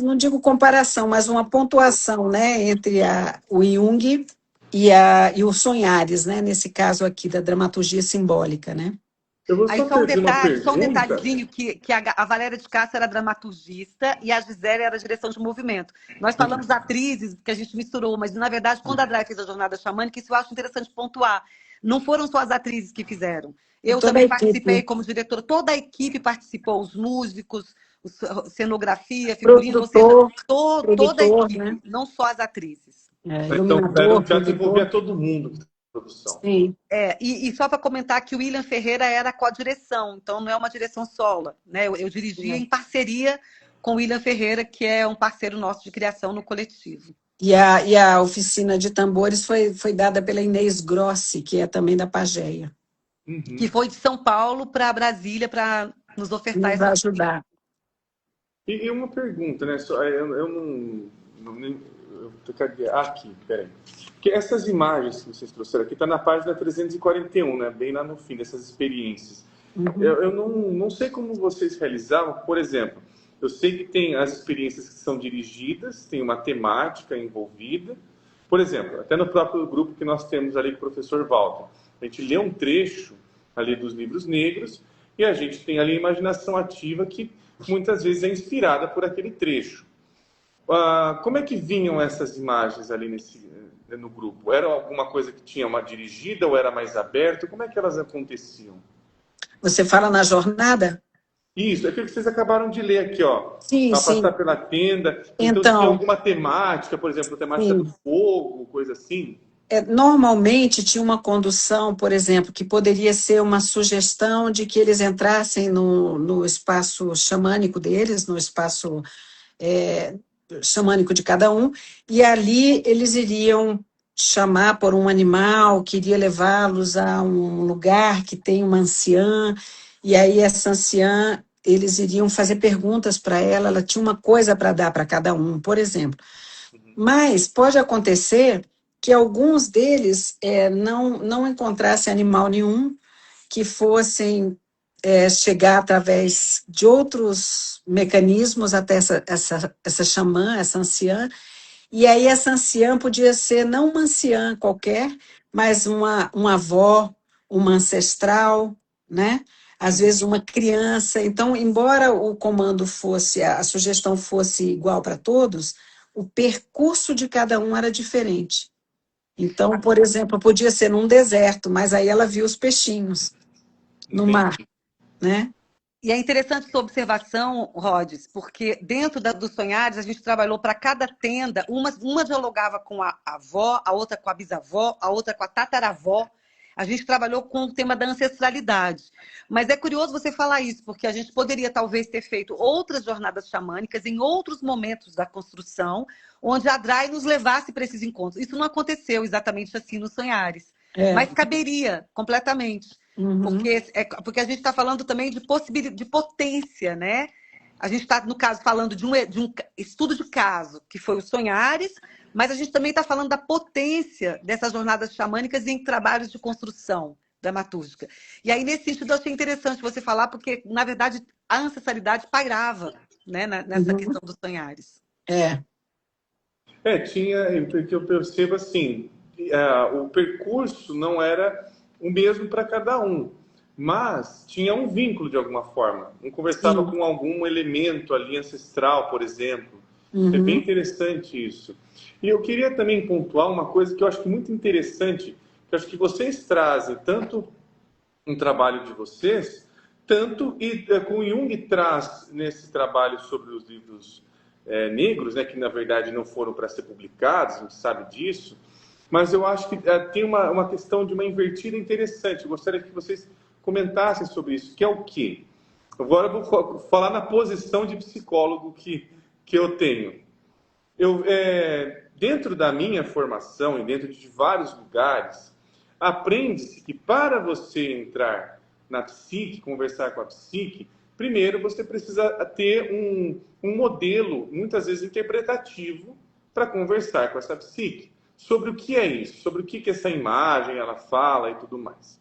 não digo comparação, mas uma pontuação, né, entre o Jung e o Sonhares, né, nesse caso aqui da dramaturgia simbólica, né? Eu vou Aí só só um pedir uma detalhe, só um pergunta. detalhezinho, que a Valéria de Castro era dramaturgista e a Gisele era direção de movimento. Nós falamos atrizes, que a gente misturou, mas, na verdade, quando a Dray fez a Jornada Xamânica, isso eu acho interessante pontuar. Não foram só as atrizes que fizeram. Eu Toda também a equipe. participei como diretora, toda a equipe participou, os músicos, cenografia, figurino, toda a equipe, né? não só as atrizes. Iluminador, Então, o teatro produtor. envolvia todo mundo na produção. Sim. E só para comentar que o William Ferreira era a co-direção, então não é uma direção solo, né? Eu dirigia em parceria com o William Ferreira, que é um parceiro nosso de criação no coletivo. E a oficina de tambores foi dada pela Inês Grossi, que é também da Pagéia. Uhum. Que foi de São Paulo para Brasília para nos ofertar Nos ajudar. E uma pergunta, né? Eu aqui, peraí. Porque essas imagens que vocês trouxeram aqui, está na página 341, né? Bem lá no fim dessas experiências. Uhum. Eu não sei como vocês realizavam, por exemplo, eu sei que tem as experiências que são dirigidas, tem uma temática envolvida. Por exemplo, até no próprio grupo que nós temos ali com o professor Walter, a gente lê um trecho ali dos livros negros e a gente tem ali a imaginação ativa que muitas vezes é inspirada por aquele trecho. Como é que vinham essas imagens ali no grupo? Era alguma coisa que tinha uma dirigida ou era mais aberto? Como é que elas aconteciam? Você fala na jornada? Isso, é aquilo que vocês acabaram de ler aqui, ó. Sim, A passar sim. pela tenda. Então, tinha Então, alguma temática, por exemplo, temática do sim. fogo, coisa assim? Normalmente tinha uma condução, por exemplo, que poderia ser uma sugestão de que eles entrassem no espaço xamânico deles, no espaço é, xamânico de cada um, e ali eles iriam chamar por um animal que iria levá-los a um lugar que tem uma anciã, e aí essa anciã, eles iriam fazer perguntas para ela, ela tinha uma coisa para dar para cada um, por exemplo. Mas pode acontecer que alguns deles não encontrassem animal nenhum, que fossem chegar através de outros mecanismos até essa xamã, essa anciã, e aí essa anciã podia ser não uma anciã qualquer, mas uma avó, uma ancestral, né? Às vezes uma criança. Então, embora o comando fosse, a sugestão fosse igual para todos, o percurso de cada um era diferente. Então, por exemplo, podia ser num deserto, mas aí ela viu os peixinhos no mar, Entendi. né? E é interessante sua observação, Rhodes, porque dentro dos Sonhares a gente trabalhou para cada tenda, uma dialogava com a avó, a outra com a bisavó, a outra com a tataravó. A gente trabalhou com o tema da ancestralidade. Mas é curioso você falar isso, porque a gente poderia talvez ter feito outras jornadas xamânicas em outros momentos da construção, onde a Drai nos levasse para esses encontros. Isso não aconteceu exatamente assim nos Sonhares, É. mas caberia completamente. Uhum. Porque a gente está falando também de possibilidade, de potência, né? A gente está, no caso, falando de um estudo de caso, que foi o Sonhares, mas a gente também está falando da potência dessas jornadas xamânicas em trabalhos de construção dramatúrgica. E aí, nesse sentido, eu achei interessante você falar, porque, na verdade, a ancestralidade pairava, né, nessa Uhum. questão dos Sonhares. É. Tinha, porque eu percebo assim, o percurso não era o mesmo para cada um, mas tinha um vínculo de alguma forma. Um conversava Sim. com algum elemento ali ancestral, por exemplo. É bem Uhum. interessante isso. E eu queria também pontuar uma coisa que eu acho muito interessante, que eu acho que vocês trazem tanto um trabalho de vocês, tanto e com Jung traz nesse trabalho sobre os livros negros, né, que na verdade não foram para ser publicados, a gente sabe disso, mas eu acho que tem uma questão de uma invertida interessante. Eu gostaria que vocês comentassem sobre isso, que é o quê? Agora eu vou falar na posição de psicólogo que eu tenho. Dentro da minha formação e dentro de vários lugares, aprende-se que para você entrar na psique, conversar com a psique, primeiro você precisa ter um modelo, muitas vezes interpretativo, para conversar com essa psique. Sobre o que é isso, sobre o que essa imagem ela fala e tudo mais.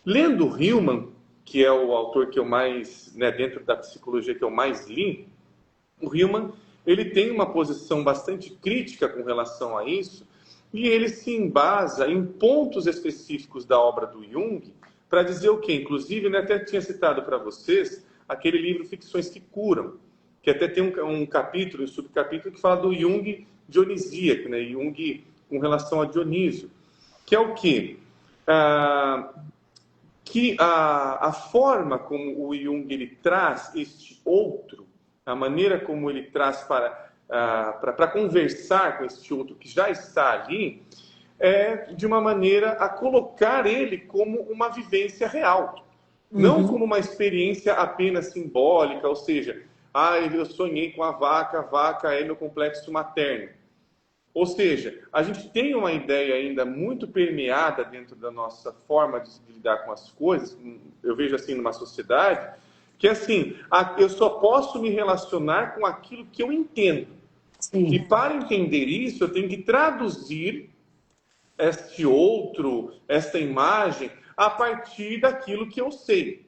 Lendo Hillman, que é o autor que eu mais, né, dentro da psicologia que eu mais li, o Hillman, ele tem uma posição bastante crítica com relação a isso, e ele se embasa em pontos específicos da obra do Jung para dizer o quê? Inclusive, né, até tinha citado para vocês aquele livro Ficções que Curam, que até tem um capítulo, um subcapítulo que fala do Jung dionisíaco, né, Jung com relação a Dionísio, que é o quê? Que a forma como o Jung ele traz este outro, a maneira como ele traz para conversar com este outro que já está ali, é de uma maneira a colocar ele como uma vivência real, não Uhum. como uma experiência apenas simbólica, ou seja, eu sonhei com a vaca é meu complexo materno. Ou seja, a gente tem uma ideia ainda muito permeada dentro da nossa forma de lidar com as coisas, eu vejo assim numa sociedade, que é assim, eu só posso me relacionar com aquilo que eu entendo. E Sim. para entender isso, eu tenho que traduzir este outro, esta imagem, a partir daquilo que eu sei.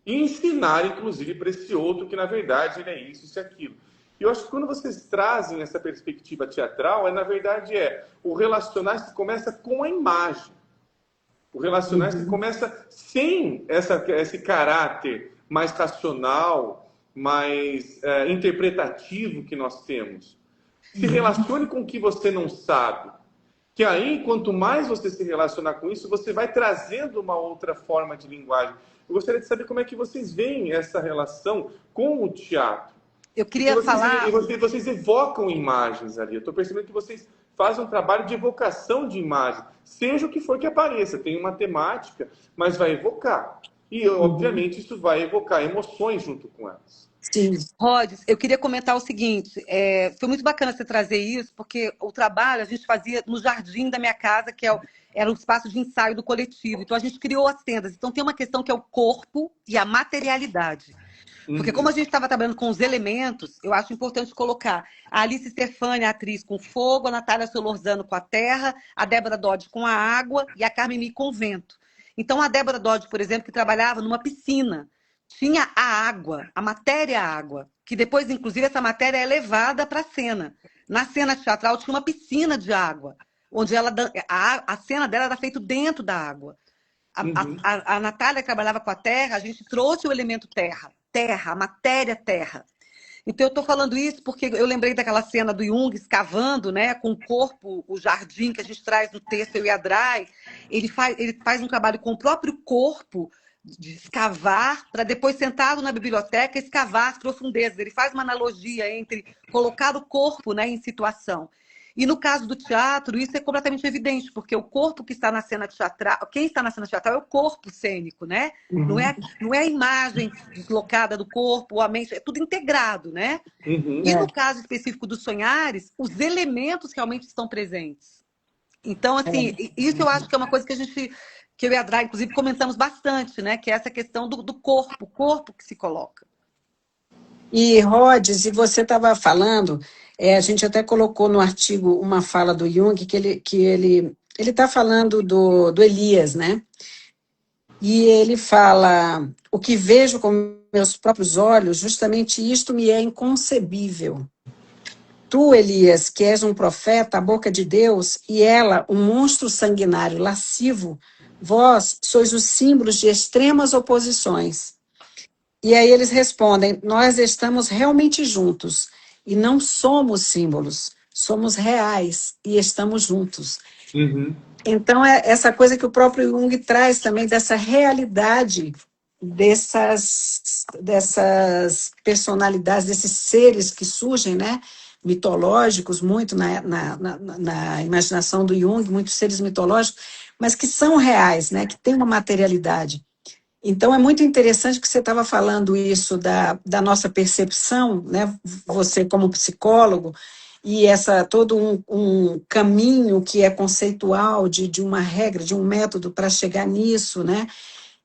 E ensinar, inclusive, para esse outro que, na verdade, ele é isso e aquilo. E eu acho que quando vocês trazem essa perspectiva teatral, na verdade, o relacionar se começa com a imagem. O relacionar se Uhum. começa sem esse caráter mais racional, mais interpretativo que nós temos. Se Uhum. relacione com o que você não sabe. Que aí, quanto mais você se relacionar com isso, você vai trazendo uma outra forma de linguagem. Eu gostaria de saber como é que vocês veem essa relação com o teatro. Eu Porque queria falar. vocês evocam imagens ali. Eu estou percebendo que vocês fazem um trabalho de evocação de imagem. Seja o que for que apareça, tem uma temática, mas vai evocar. E, obviamente, isso vai evocar emoções junto com elas. Sim. Rhodes, eu queria comentar o seguinte, foi muito bacana você trazer isso, porque o trabalho a gente fazia no jardim da minha casa, que era um espaço de ensaio do coletivo. Então a gente criou as tendas. Então tem uma questão que é o corpo e a materialidade. Porque como a gente estava trabalhando com os elementos, eu acho importante colocar a Alice Stefani, a atriz, com fogo, a Natália Solorzano com a terra, a Débora Dodge com a água e a Carmen Mee com o vento. Então a Débora Dodge, por exemplo, que trabalhava numa piscina, tinha a água, a matéria água, que depois, inclusive, essa matéria é levada para a cena. Na cena teatral tinha uma piscina de água, onde a cena dela era feita dentro da água. A Natália, que trabalhava com a terra, a gente trouxe o elemento terra, a matéria terra. Então, eu estou falando isso porque eu lembrei daquela cena do Jung escavando, né, com o corpo, o jardim que a gente traz no texto, eu e a Drai. Ele faz um trabalho com o próprio corpo, de escavar, para depois, sentado na biblioteca, escavar as profundezas. Ele faz uma analogia entre colocar o corpo, né, em situação. E no caso do teatro, isso é completamente evidente, porque o corpo que está na cena teatral, quem está na cena teatral é o corpo cênico, né? Não é a imagem deslocada do corpo, a mente, é tudo integrado, né? E no caso específico dos Sonhares, os elementos realmente estão presentes. Então, assim, isso eu acho que é uma coisa que eu e a Dra, inclusive, comentamos bastante, né? Que é essa questão do corpo, o corpo que se coloca. E, Rhodes, e você estava falando, a gente até colocou no artigo uma fala do Jung, que ele está falando do Elias, né? E ele fala, o que vejo com meus próprios olhos, justamente isto me é inconcebível. Tu, Elias, que és um profeta, a boca de Deus, e ela, um monstro sanguinário, lascivo, vós sois os símbolos de extremas oposições. E aí eles respondem, nós estamos realmente juntos, e não somos símbolos, somos reais, e estamos juntos. Então, é essa coisa que o próprio Jung traz também, dessa realidade dessas personalidades, desses seres que surgem, né, mitológicos, muito na imaginação do Jung, muitos seres mitológicos, mas que são reais, né, que têm uma materialidade. Então, é muito interessante que você estava falando isso da nossa percepção, né, você como psicólogo, e todo um caminho que é conceitual de uma regra, de um método para chegar nisso, né?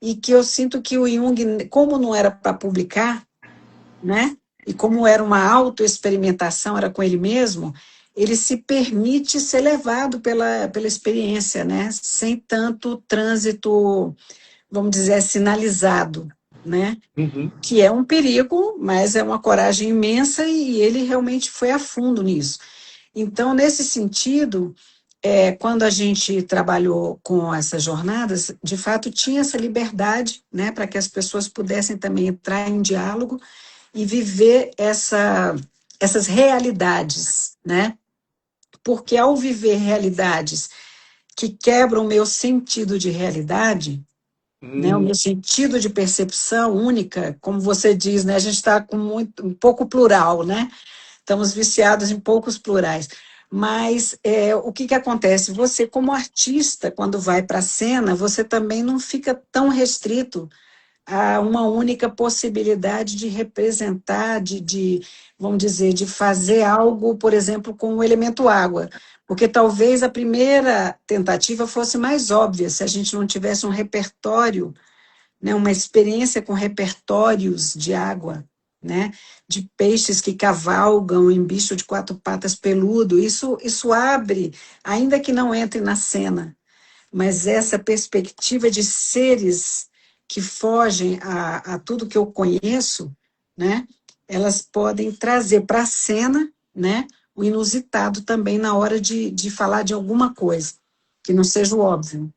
E que eu sinto que o Jung, como não era para publicar, né? E como era uma autoexperimentação, era com ele mesmo, ele se permite ser levado pela experiência, né? Sem tanto trânsito, vamos dizer, sinalizado, né? Que é um perigo, mas é uma coragem imensa e ele realmente foi a fundo nisso. Então, nesse sentido, quando a gente trabalhou com essas jornadas, de fato tinha essa liberdade, né, para que as pessoas pudessem também entrar em diálogo e viver essas realidades, né? Porque ao viver realidades que quebram o meu sentido de realidade, né, o meu sentido de percepção única, como você diz, né, a gente está com um pouco plural, né? Estamos viciados em poucos plurais. Mas o que acontece? Você, como artista, quando vai para a cena, você também não fica tão restrito a uma única possibilidade de representar, vamos dizer, de fazer algo, por exemplo, com o elemento água. Porque talvez a primeira tentativa fosse mais óbvia, se a gente não tivesse um repertório, né, uma experiência com repertórios de água, né, de peixes que cavalgam em bicho de 4 patas peludo. Isso abre, ainda que não entre na cena, mas essa perspectiva de seres que fogem a tudo que eu conheço, né, elas podem trazer para a cena, né, o inusitado também na hora de falar de alguma coisa, que não seja o óbvio.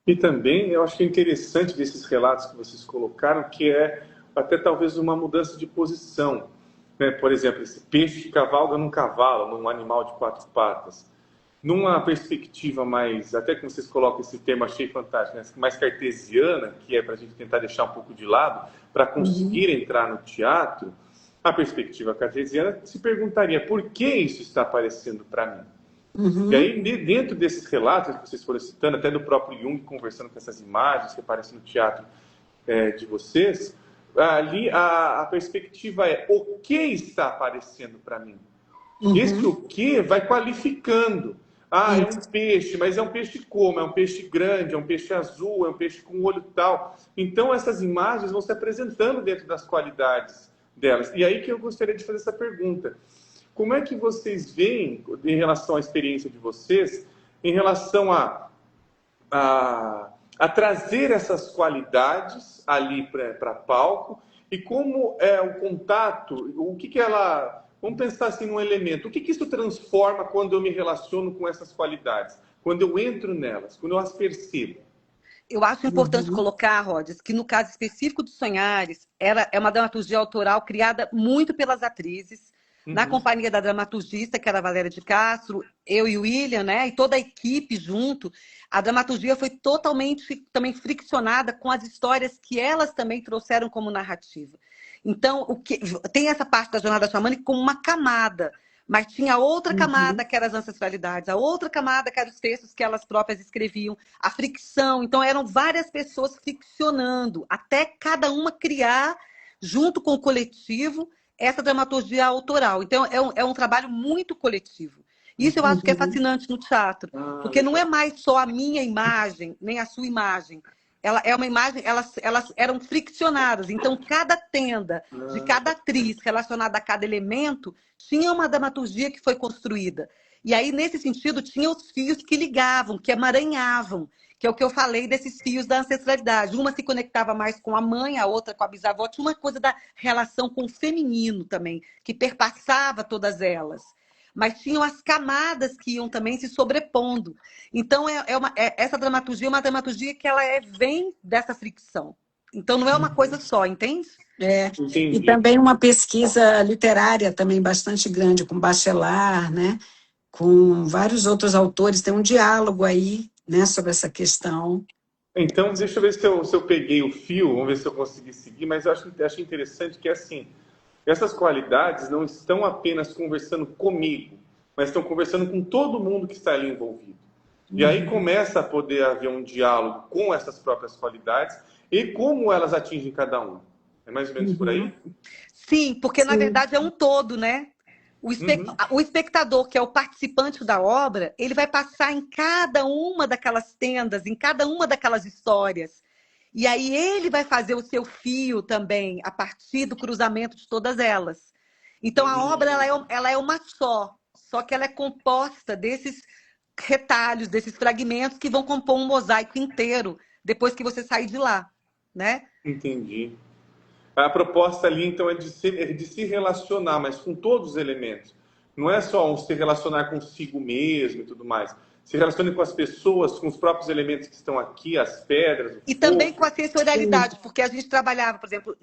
E também, eu acho que é interessante desses relatos que vocês colocaram, que é até talvez uma mudança de posição. Né? Por exemplo, esse peixe que cavalga num cavalo, num animal de 4 patas. numa perspectiva mais, até que vocês colocam esse termo, achei fantástico, né? Mais cartesiana, que é para a gente tentar deixar um pouco de lado, para conseguir entrar no teatro, a perspectiva cartesiana se perguntaria por que isso está aparecendo para mim? E aí, dentro desses relatos que vocês foram citando, até do próprio Jung conversando com essas imagens que aparecem no teatro de vocês, ali a perspectiva é o que está aparecendo para mim? Esse o que vai qualificando. É um peixe, mas é um peixe como? É um peixe grande, é um peixe azul, é um peixe com olho tal. Então, essas imagens vão se apresentando dentro das qualidades delas. E aí que eu gostaria de fazer essa pergunta. Como é que vocês veem, em relação à experiência de vocês, em relação a trazer essas qualidades ali para palco, e como é o contato, o que ela... Vamos pensar assim num elemento. O que isso transforma quando eu me relaciono com essas qualidades? Quando eu entro nelas, quando eu as percebo? Eu acho importante colocar, Rhodes, que no caso específico dos Sonhares, é uma dramaturgia autoral criada muito pelas atrizes, na companhia da dramaturgista, que era a Valéria de Castro, eu e o William, né? E toda a equipe junto. A dramaturgia foi totalmente também friccionada com as histórias que elas também trouxeram como narrativa. Então, tem essa parte da jornada xamânica como uma camada, mas tinha outra camada que era as ancestralidades, a outra camada que eram os textos que elas próprias escreviam, a fricção. Então, eram várias pessoas friccionando, até cada uma criar, junto com o coletivo, essa dramaturgia autoral. Então, é um trabalho muito coletivo. Isso eu acho que é fascinante no teatro, porque não é mais só a minha imagem, nem a sua imagem. Ela é uma imagem, elas eram friccionadas. Então, cada tenda de cada atriz relacionada a cada elemento tinha uma dramaturgia que foi construída. E aí, nesse sentido, tinha os fios que ligavam, que emaranhavam, que é o que eu falei desses fios da ancestralidade. Uma se conectava mais com a mãe, a outra com a bisavó. Tinha uma coisa da relação com o feminino também, que perpassava todas elas. Mas tinham as camadas que iam também se sobrepondo. Então, essa dramaturgia é uma dramaturgia que ela vem dessa fricção. Então, não é uma coisa só, entende? E também uma pesquisa literária também bastante grande, com Bachelard, né? Com vários outros autores. Tem um diálogo aí, né, sobre essa questão. Então, deixa eu ver se eu peguei o fio, vamos ver se eu consegui seguir, mas eu acho interessante que, assim, essas qualidades não estão apenas conversando comigo, mas estão conversando com todo mundo que está ali envolvido. E aí começa a poder haver um diálogo com essas próprias qualidades e como elas atingem cada um. É mais ou menos por aí? Sim, porque na verdade é um todo, né? O espectador, que é o participante da obra, ele vai passar em cada uma daquelas tendas, em cada uma daquelas histórias. E aí ele vai fazer o seu fio também, a partir do cruzamento de todas elas. Então, a obra ela é uma só que ela é composta desses retalhos, desses fragmentos que vão compor um mosaico inteiro, depois que você sair de lá, né? Entendi. A proposta ali, então, é de se relacionar, mas com todos os elementos. Não é só se relacionar consigo mesmo e tudo mais. Se relacione com as pessoas, com os próprios elementos que estão aqui, as pedras. E também com a sensorialidade, porque a gente trabalhava, por exemplo,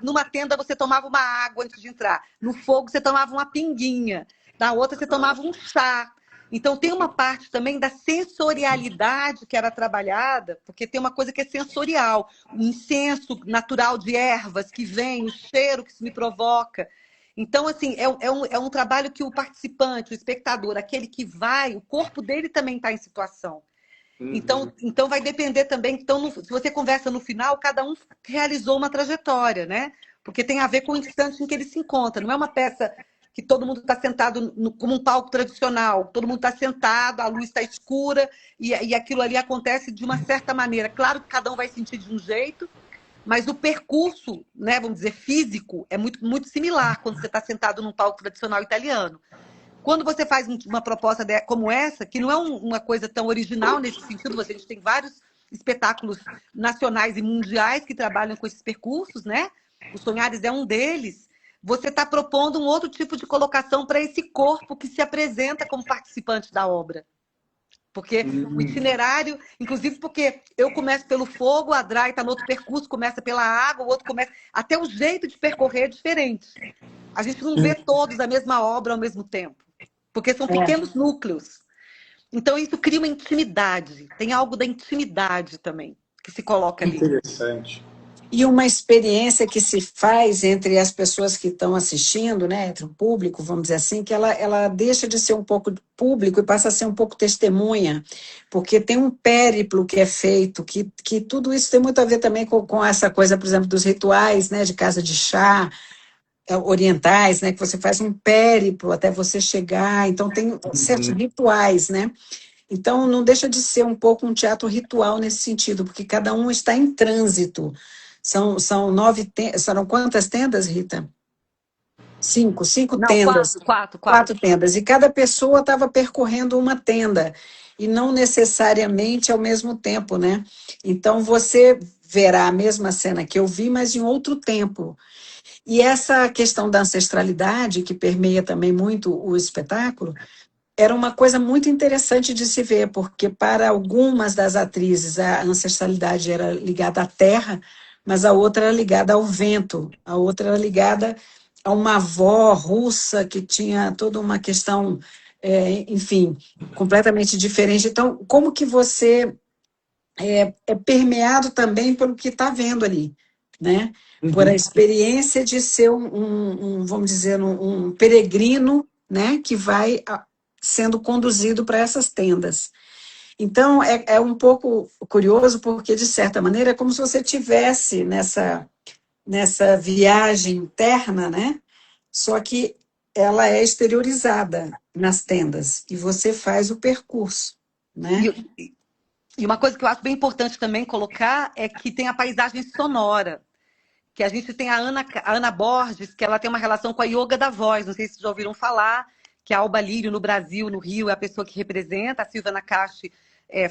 numa tenda você tomava uma água antes de entrar, no fogo você tomava uma pinguinha, na outra você tomava um chá. Então tem uma parte também da sensorialidade que era trabalhada, porque tem uma coisa que é sensorial, o incenso natural de ervas que vem, o cheiro que isso me provoca. Então, assim, é um trabalho que o participante, o espectador, aquele que vai, o corpo dele também está em situação. Então vai depender também. Então, se você conversa no final, cada um realizou uma trajetória, né? Porque tem a ver com o instante em que ele se encontra. Não é uma peça que todo mundo está sentado como um palco tradicional. Todo mundo está sentado, a luz está escura e aquilo ali acontece de uma certa maneira. Claro que cada um vai sentir de um jeito, mas o percurso, né, vamos dizer, físico, é muito, muito similar quando você está sentado num palco tradicional italiano. Quando você faz uma proposta como essa, que não é uma coisa tão original nesse sentido, a gente tem vários espetáculos nacionais e mundiais que trabalham com esses percursos, né? O Sonhares é um deles. Você está propondo um outro tipo de colocação para esse corpo que se apresenta como participante da obra. Porque o itinerário, inclusive porque eu começo pelo fogo, a Drai está no outro percurso, começa pela água, o outro começa... Até o jeito de percorrer é diferente. A gente não vê todos a mesma obra ao mesmo tempo, porque são pequenos núcleos. Então, isso cria uma intimidade. Tem algo da intimidade também que se coloca ali. Interessante. E uma experiência que se faz entre as pessoas que estão assistindo, né, entre o público, vamos dizer assim, que ela deixa de ser um pouco público e passa a ser um pouco testemunha, porque tem um périplo que é feito, que tudo isso tem muito a ver também com essa coisa, por exemplo, dos rituais, né, de casa de chá, orientais, né, que você faz um périplo até você chegar, então tem certos rituais, né? Então não deixa de ser um pouco um teatro ritual nesse sentido, porque cada um está em trânsito. São 9 tendas, serão quantas tendas, Rita? Cinco Não, tendas, quatro. 4 tendas, e cada pessoa estava percorrendo uma tenda, e não necessariamente ao mesmo tempo, né? Então você verá a mesma cena que eu vi, mas em outro tempo. E essa questão da ancestralidade, que permeia também muito o espetáculo, era uma coisa muito interessante de se ver, porque para algumas das atrizes a ancestralidade era ligada à terra, mas a outra era ligada ao vento, a outra era ligada a uma avó russa que tinha toda uma questão, enfim, completamente diferente. Então, como que você é permeado também pelo que está vendo ali, né? Por a experiência de ser vamos dizer, um peregrino, né? Que vai sendo conduzido para essas tendas. Então, é um pouco curioso, porque, de certa maneira, é como se você tivesse nessa viagem interna, né? Só que ela é exteriorizada nas tendas, e você faz o percurso, né? E uma coisa que eu acho bem importante também colocar é que tem a paisagem sonora. Que a gente tem a Ana Borges, que ela tem uma relação com a yoga da voz. Não sei se vocês já ouviram falar, que a Alba Lírio no Brasil, no Rio, é a pessoa que representa, a Silvia Nakashi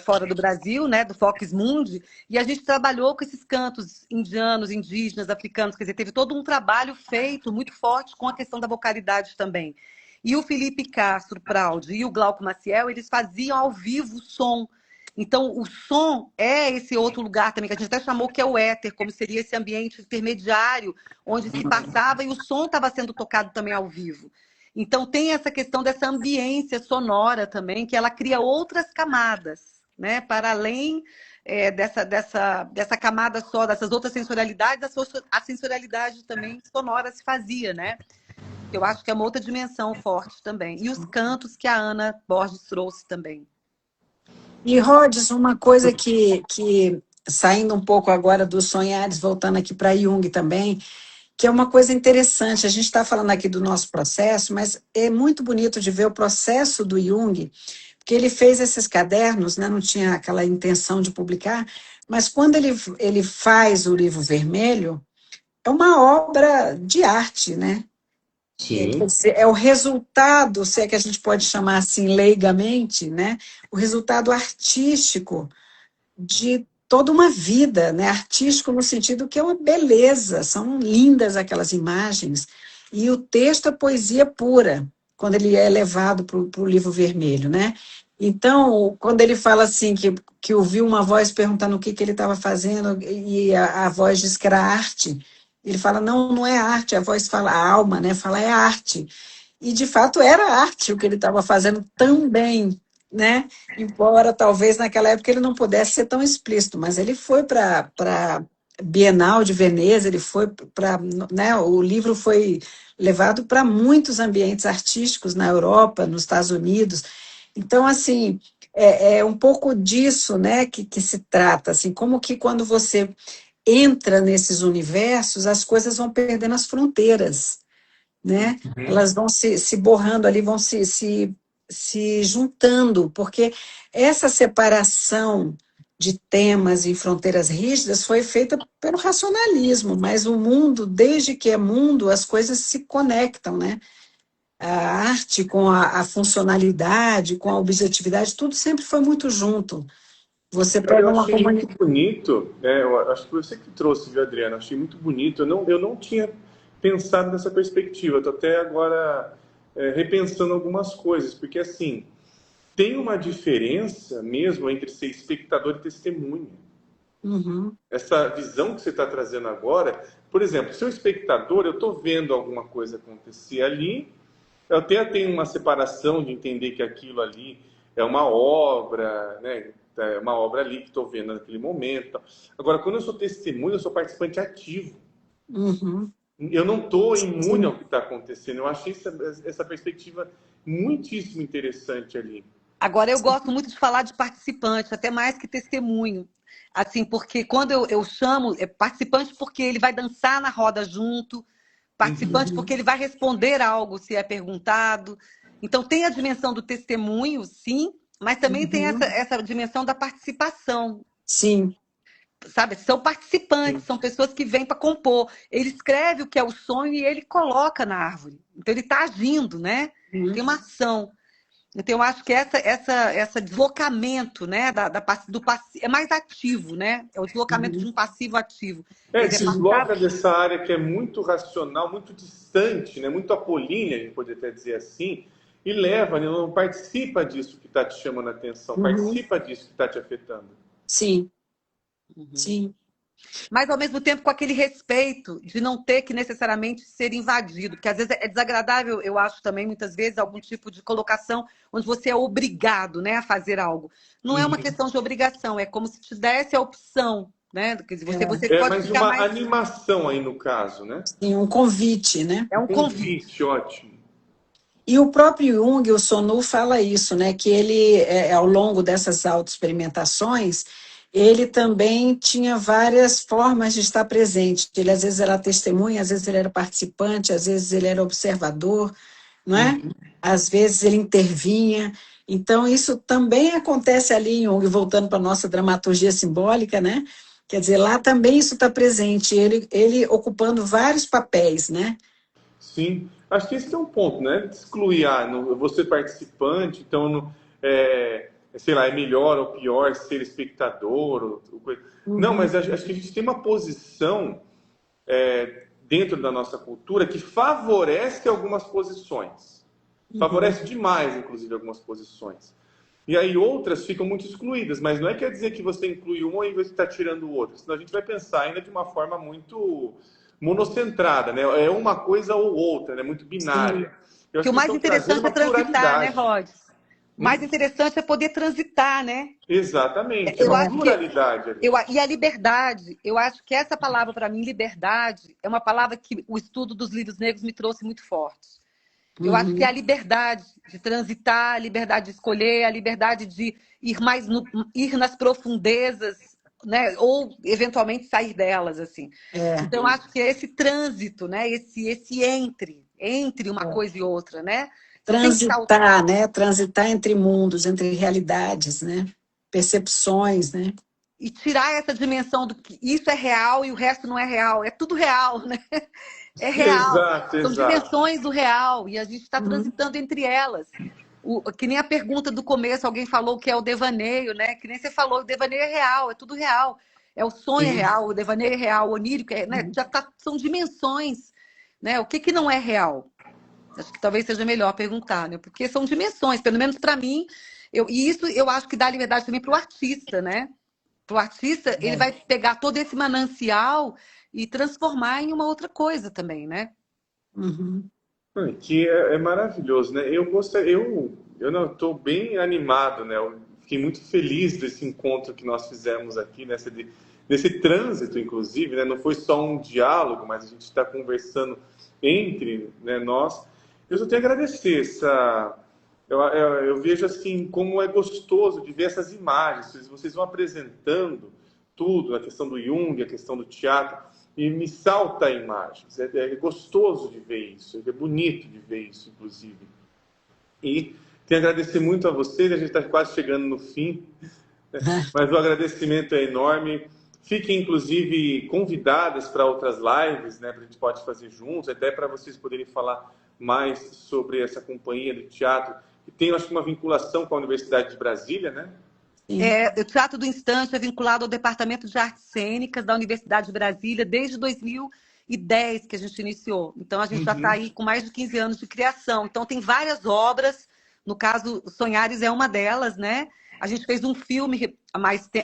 fora do Brasil, né, do Fox Mundi, e a gente trabalhou com esses cantos indianos, indígenas, africanos, quer dizer, teve todo um trabalho feito muito forte com a questão da vocalidade também. E o Felipe Castro Praudi e o Glauco Maciel, eles faziam ao vivo o som. Então, o som é esse outro lugar também, que a gente até chamou que é o éter, como seria esse ambiente intermediário, onde se passava e o som estava sendo tocado também ao vivo. Então, tem essa questão dessa ambiência sonora também, que ela cria outras camadas, né? Para além dessa camada só, dessas outras sensorialidades, a sensorialidade também sonora se fazia, né? Eu acho que é uma outra dimensão forte também. E os cantos que a Ana Borges trouxe também. E, Rhodes, uma coisa que, saindo um pouco agora dos sonhares, voltando aqui para Jung também, que é uma coisa interessante, a gente está falando aqui do nosso processo, mas é muito bonito de ver o processo do Jung, porque ele fez esses cadernos, né, não tinha aquela intenção de publicar, mas quando ele faz o livro vermelho, é uma obra de arte, né? Sim. É o resultado, se é que a gente pode chamar assim leigamente, né? O resultado artístico de toda uma vida, né? Artístico no sentido que é uma beleza, são lindas aquelas imagens, e o texto é poesia pura, quando ele é levado para o livro vermelho, né? Então, quando ele fala assim, que ouviu uma voz perguntando o que ele estava fazendo, e a voz diz que era arte, ele fala, não, não é arte, a voz fala, a alma, né? Fala, é arte. E, de fato, era arte o que ele estava fazendo também, né? Embora talvez naquela época ele não pudesse ser tão explícito, mas ele foi para Bienal de Veneza, ele foi para, né, o livro foi levado para muitos ambientes artísticos na Europa, nos Estados Unidos. Então, assim, é um pouco disso, né, que se trata, assim, como que quando você entra nesses universos, as coisas vão perdendo as fronteiras, né? Elas vão se borrando ali, vão se juntando, porque essa separação de temas e fronteiras rígidas foi feita pelo racionalismo, mas o mundo, desde que é mundo, as coisas se conectam, né? A arte com a funcionalidade, com a objetividade, tudo sempre foi muito junto. Você pega Eu uma achei muito comunidade. bonito, eu acho que foi você que trouxe, viu, Adriana? Achei muito bonito. Eu não tinha pensado nessa perspectiva. Estou até agora repensando algumas coisas, porque assim, tem uma diferença mesmo entre ser espectador e testemunha. Uhum. Essa visão que você está trazendo agora, por exemplo, se eu espectador, eu estou vendo alguma coisa acontecer ali, eu até tenho uma separação de entender que aquilo ali é uma obra, né? É uma obra ali que estou vendo naquele momento. Agora, quando eu sou testemunha, eu sou participante ativo. Uhum. Eu não estou imune ao Sim. que está acontecendo. Eu achei essa perspectiva muitíssimo interessante ali. Agora, eu gosto muito de falar de participante, até mais que testemunho. Assim, porque quando eu chamo participante, porque ele vai dançar na roda junto, participante, porque Uhum. ele vai responder algo se é perguntado. Então, tem a dimensão do testemunho, sim, mas também tem Uhum. essa dimensão da participação. Sim. Sabe? São participantes, são pessoas que vêm para compor. Ele escreve o que é o sonho e ele coloca na árvore. Então, ele está agindo, né? Uhum. Tem uma ação. Então, eu acho que essa deslocamento, né, é mais ativo, né? É o deslocamento de Uhum. um passivo ativo. Quer dizer, Sim. passar. Desloca dessa área que é muito racional, muito distante, né? Muito apolínea, a gente pode até dizer assim, e leva, né? Não participa disso que está te chamando a atenção, Uhum. participa disso que está te afetando. Sim. Uhum. Sim. Mas, ao mesmo tempo, com aquele respeito de não ter que necessariamente ser invadido. Porque, às vezes, é desagradável, eu acho também, muitas vezes, algum tipo de colocação onde você é obrigado, né, a fazer algo. Não é uma Uhum. questão de obrigação, é como se te desse a opção, né? Quer dizer, você É. É pode mais ficar uma mais. animação aí no caso, né? Sim, um convite, né? É Um um convite. convite, ótimo. E o próprio Jung, o Sonu, fala isso, né? Que ele, ao longo dessas autoexperimentações, ele também tinha várias formas de estar presente. Ele, às vezes, era testemunha, às vezes, ele era participante, às vezes, ele era observador, não é? Uhum. Às vezes, ele intervinha. Então, isso também acontece ali em Jung, voltando para a nossa dramaturgia simbólica, né? Quer dizer, lá também isso está presente, ele ocupando vários papéis, né? Sim, acho que esse é um ponto, né? Excluir, eu vou ser participante, então, sei lá, é melhor ou pior ser espectador. Não, Uhum. mas acho que a gente tem uma posição dentro da nossa cultura que favorece algumas posições. Uhum. Favorece demais, inclusive, algumas posições. E aí outras ficam muito excluídas, mas não é quer dizer que você inclui uma e você está tirando o outro. Senão a gente vai pensar ainda de uma forma muito monocentrada, né? É uma coisa ou outra, né? Muito Sim. binária. Eu Que acho o que eles mais estão trazendo interessante é uma transitar, né, pluralidade. Rod? O mais Hum? interessante é poder transitar, né? Exatamente, é Eu uma acho que pluralidade ali. e a liberdade, eu acho que essa palavra para mim, liberdade, é uma palavra que o estudo dos livros negros me trouxe muito forte. Eu acho que é a Uhum. liberdade de transitar, a liberdade de escolher, a liberdade de ir nas profundezas, né? Ou eventualmente sair delas, assim. É. Então, eu acho que é esse trânsito, né? Esse entre uma É. coisa e outra, né? Então tem que estar Transitar, né? Transitar entre mundos, entre realidades, né? Percepções, né? e tirar essa dimensão do que isso é real e o resto não é real. É tudo real, né? É real. Exato, São exato. dimensões do real e a gente está Uhum. transitando entre elas. Que nem a pergunta do começo, alguém falou que é o devaneio, né? Que nem você falou, o devaneio é real, é tudo real. É o sonho é Sim. real, o devaneio é real, o onírico, né? Uhum. São dimensões, né? O que que não é real? Acho que talvez seja melhor perguntar, né? Porque são dimensões, pelo menos para mim, e isso eu acho que dá liberdade também para o artista, né? Para o artista, ele vai pegar todo esse manancial e transformar em uma outra coisa também, né? Uhum. Que é maravilhoso, né? Eu não estou bem animado, né? Eu fiquei muito feliz desse encontro que nós fizemos aqui, nesse trânsito, inclusive, né? Não foi só um diálogo, mas a gente está conversando entre, né, nós. Eu só tenho a agradecer eu vejo assim como é gostoso de ver essas imagens. Vocês vão apresentando tudo, a questão do Jung, a questão do teatro, e me salta imagens. É gostoso de ver isso, é bonito de ver isso, inclusive. E tenho a agradecer muito a vocês, a gente está quase chegando no fim, mas o agradecimento é enorme. Fiquem, inclusive, convidadas para outras lives, né, que a gente pode fazer juntos, até para vocês poderem falar mais sobre essa companhia de teatro, que tem, acho que, uma vinculação com a Universidade de Brasília, né? Sim. O Teatro do Instante é vinculado ao Departamento de Artes Cênicas da Universidade de Brasília desde 2010 que a gente iniciou. Então, a gente já está Uhum. aí com mais de 15 anos de criação. Então, tem várias obras, no caso, Sonhares é uma delas, né? A gente fez um filme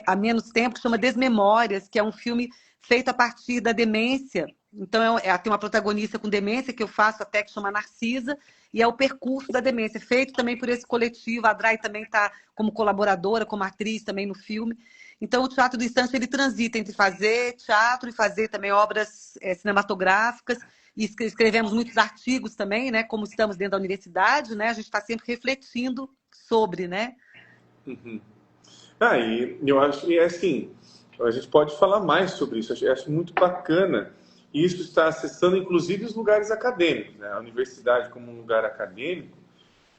há menos tempo que chama Desmemórias, que é um filme feito a partir da demência. Então, tem uma protagonista com demência que eu faço até, que chama Narcisa, e é o percurso da demência, feito também por esse coletivo. A Drai também está como colaboradora, como atriz também no filme. Então, o Teatro do Instante, ele transita entre fazer teatro e fazer também obras cinematográficas, e escrevemos muitos artigos também, né? Como estamos dentro da universidade, né? A gente está sempre refletindo sobre, né? Uhum. E eu acho que, assim, a gente pode falar mais sobre isso. Eu acho muito bacana. E isso está acessando, inclusive, os lugares acadêmicos, né? A universidade como um lugar acadêmico.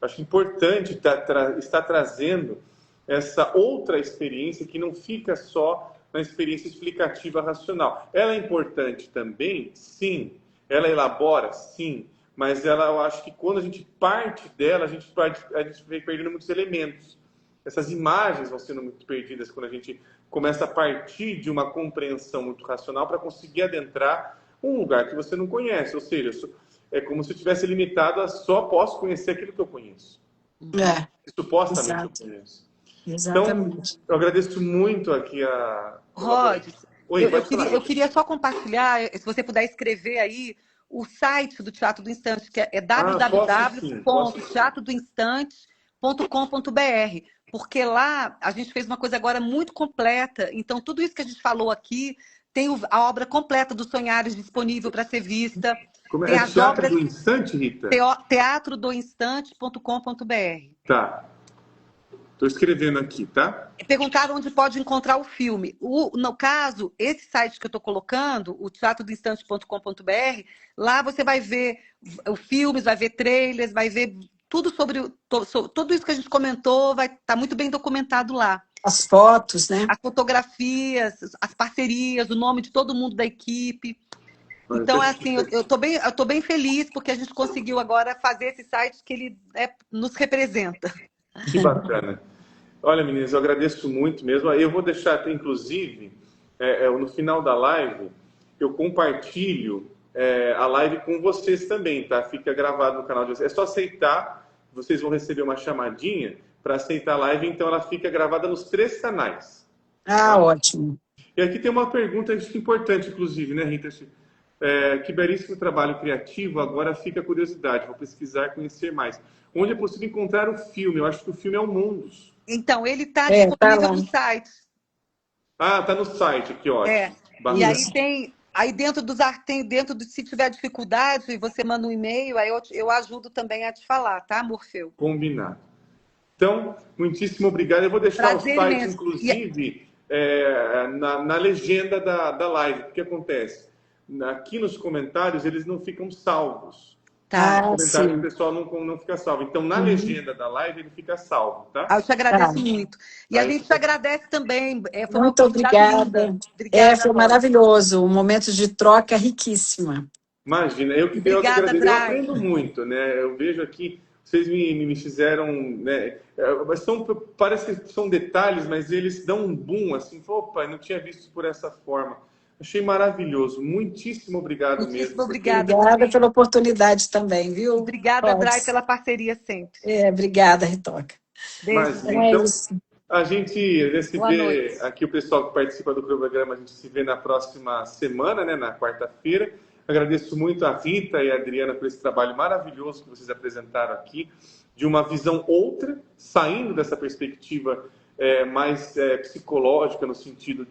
Acho importante estar trazendo essa outra experiência que não fica só na experiência explicativa racional. Ela é importante também? Sim. Ela elabora? Sim. Mas eu acho que quando a gente parte dela, a gente vai perdendo muitos elementos. Essas imagens vão sendo muito perdidas quando a gente começa a partir de uma compreensão muito racional para conseguir adentrar um lugar que você não conhece. Ou seja, é como se eu tivesse limitado a só posso conhecer aquilo que eu conheço. Que supostamente eu conheço. Exatamente. Então, eu agradeço muito aqui a... Rod, Oi, eu queria só compartilhar, se você puder escrever aí, o site do Teatro do Instante, que é www.teatrodoinstante.com.br, porque lá a gente fez uma coisa agora muito completa. Então, tudo isso que a gente falou aqui, tem a obra completa dos Sonhares disponível para ser vista. Como tem é? as Teatro obras... do Instante, Rita? teatrodoinstante.com.br. Tá. Estou escrevendo aqui, tá? Perguntaram onde pode encontrar o filme. No caso, esse site que eu estou colocando, o teatrodoinstante.com.br, lá você vai ver os filmes, vai ver trailers, vai ver tudo sobre tudo isso que a gente comentou, vai estar muito bem documentado lá. As fotos, né? As fotografias, as parcerias, o nome de todo mundo da equipe. Então, assim, eu tô bem feliz porque a gente conseguiu agora fazer esse site que ele nos representa. Que bacana. Olha, meninas, eu agradeço muito mesmo. Eu vou deixar até, inclusive, no final da live, eu compartilho a live com vocês também, tá? Fica gravado no canal de vocês. É só aceitar, vocês vão receber uma chamadinha para aceitar a live, então ela fica gravada nos 3 canais. Tá? Ótimo. E aqui tem uma pergunta importante, inclusive, né, Rita? Que belíssimo trabalho criativo, agora fica a curiosidade, vou pesquisar, conhecer mais. Onde é possível encontrar o filme? Eu acho que o filme é o Mundus. Então, ele está disponível no site. Tá no site aqui, ótimo. E aí dentro se tiver dificuldade, você manda um e-mail, aí eu ajudo também a te falar, tá, Morfeu? Combinado. Então, muitíssimo obrigado. Eu vou deixar Prazer o site, imenso. inclusive, na legenda da live. O que acontece? Aqui nos comentários, eles não ficam salvos. Tá. O comentário do pessoal não fica salvo. Então, na legenda da live, ele fica salvo, tá? Eu te agradeço muito. E a gente te agradece também. Foi muito obrigada. Foi maravilhoso. Um momento de troca riquíssima. Imagina, eu que agradeço. Eu aprendo muito, né? Eu vejo aqui, vocês me fizeram, né? Parece que são detalhes, mas eles dão um boom, assim. Opa, não tinha visto por essa forma. Achei maravilhoso. Muitíssimo obrigado mesmo. Muitíssimo obrigada. Obrigada pela oportunidade também, viu? Obrigada, Drai, pela parceria sempre. Obrigada, Ritoca. Mas, então, a gente vê aqui o pessoal que participa do programa, a gente se vê na próxima semana, né, na quarta-feira. Agradeço muito a Rita e a Adriana por esse trabalho maravilhoso que vocês apresentaram aqui, de uma visão outra, saindo dessa perspectiva mais psicológica, no sentido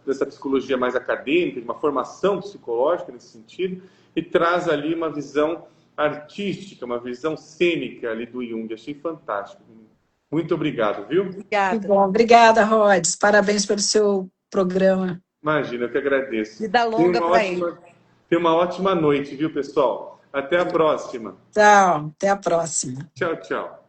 dessa psicologia mais acadêmica, de uma formação psicológica nesse sentido, e traz ali uma visão artística, uma visão cênica ali do Jung. Achei fantástico. Muito obrigado, viu? Obrigada. Que bom. Obrigada, Rhodes. Parabéns pelo seu programa. Imagina, eu que agradeço. Vida longa para ele. Tenha uma ótima noite, viu, pessoal? Até a próxima. Tchau, até a próxima. Tchau, tchau.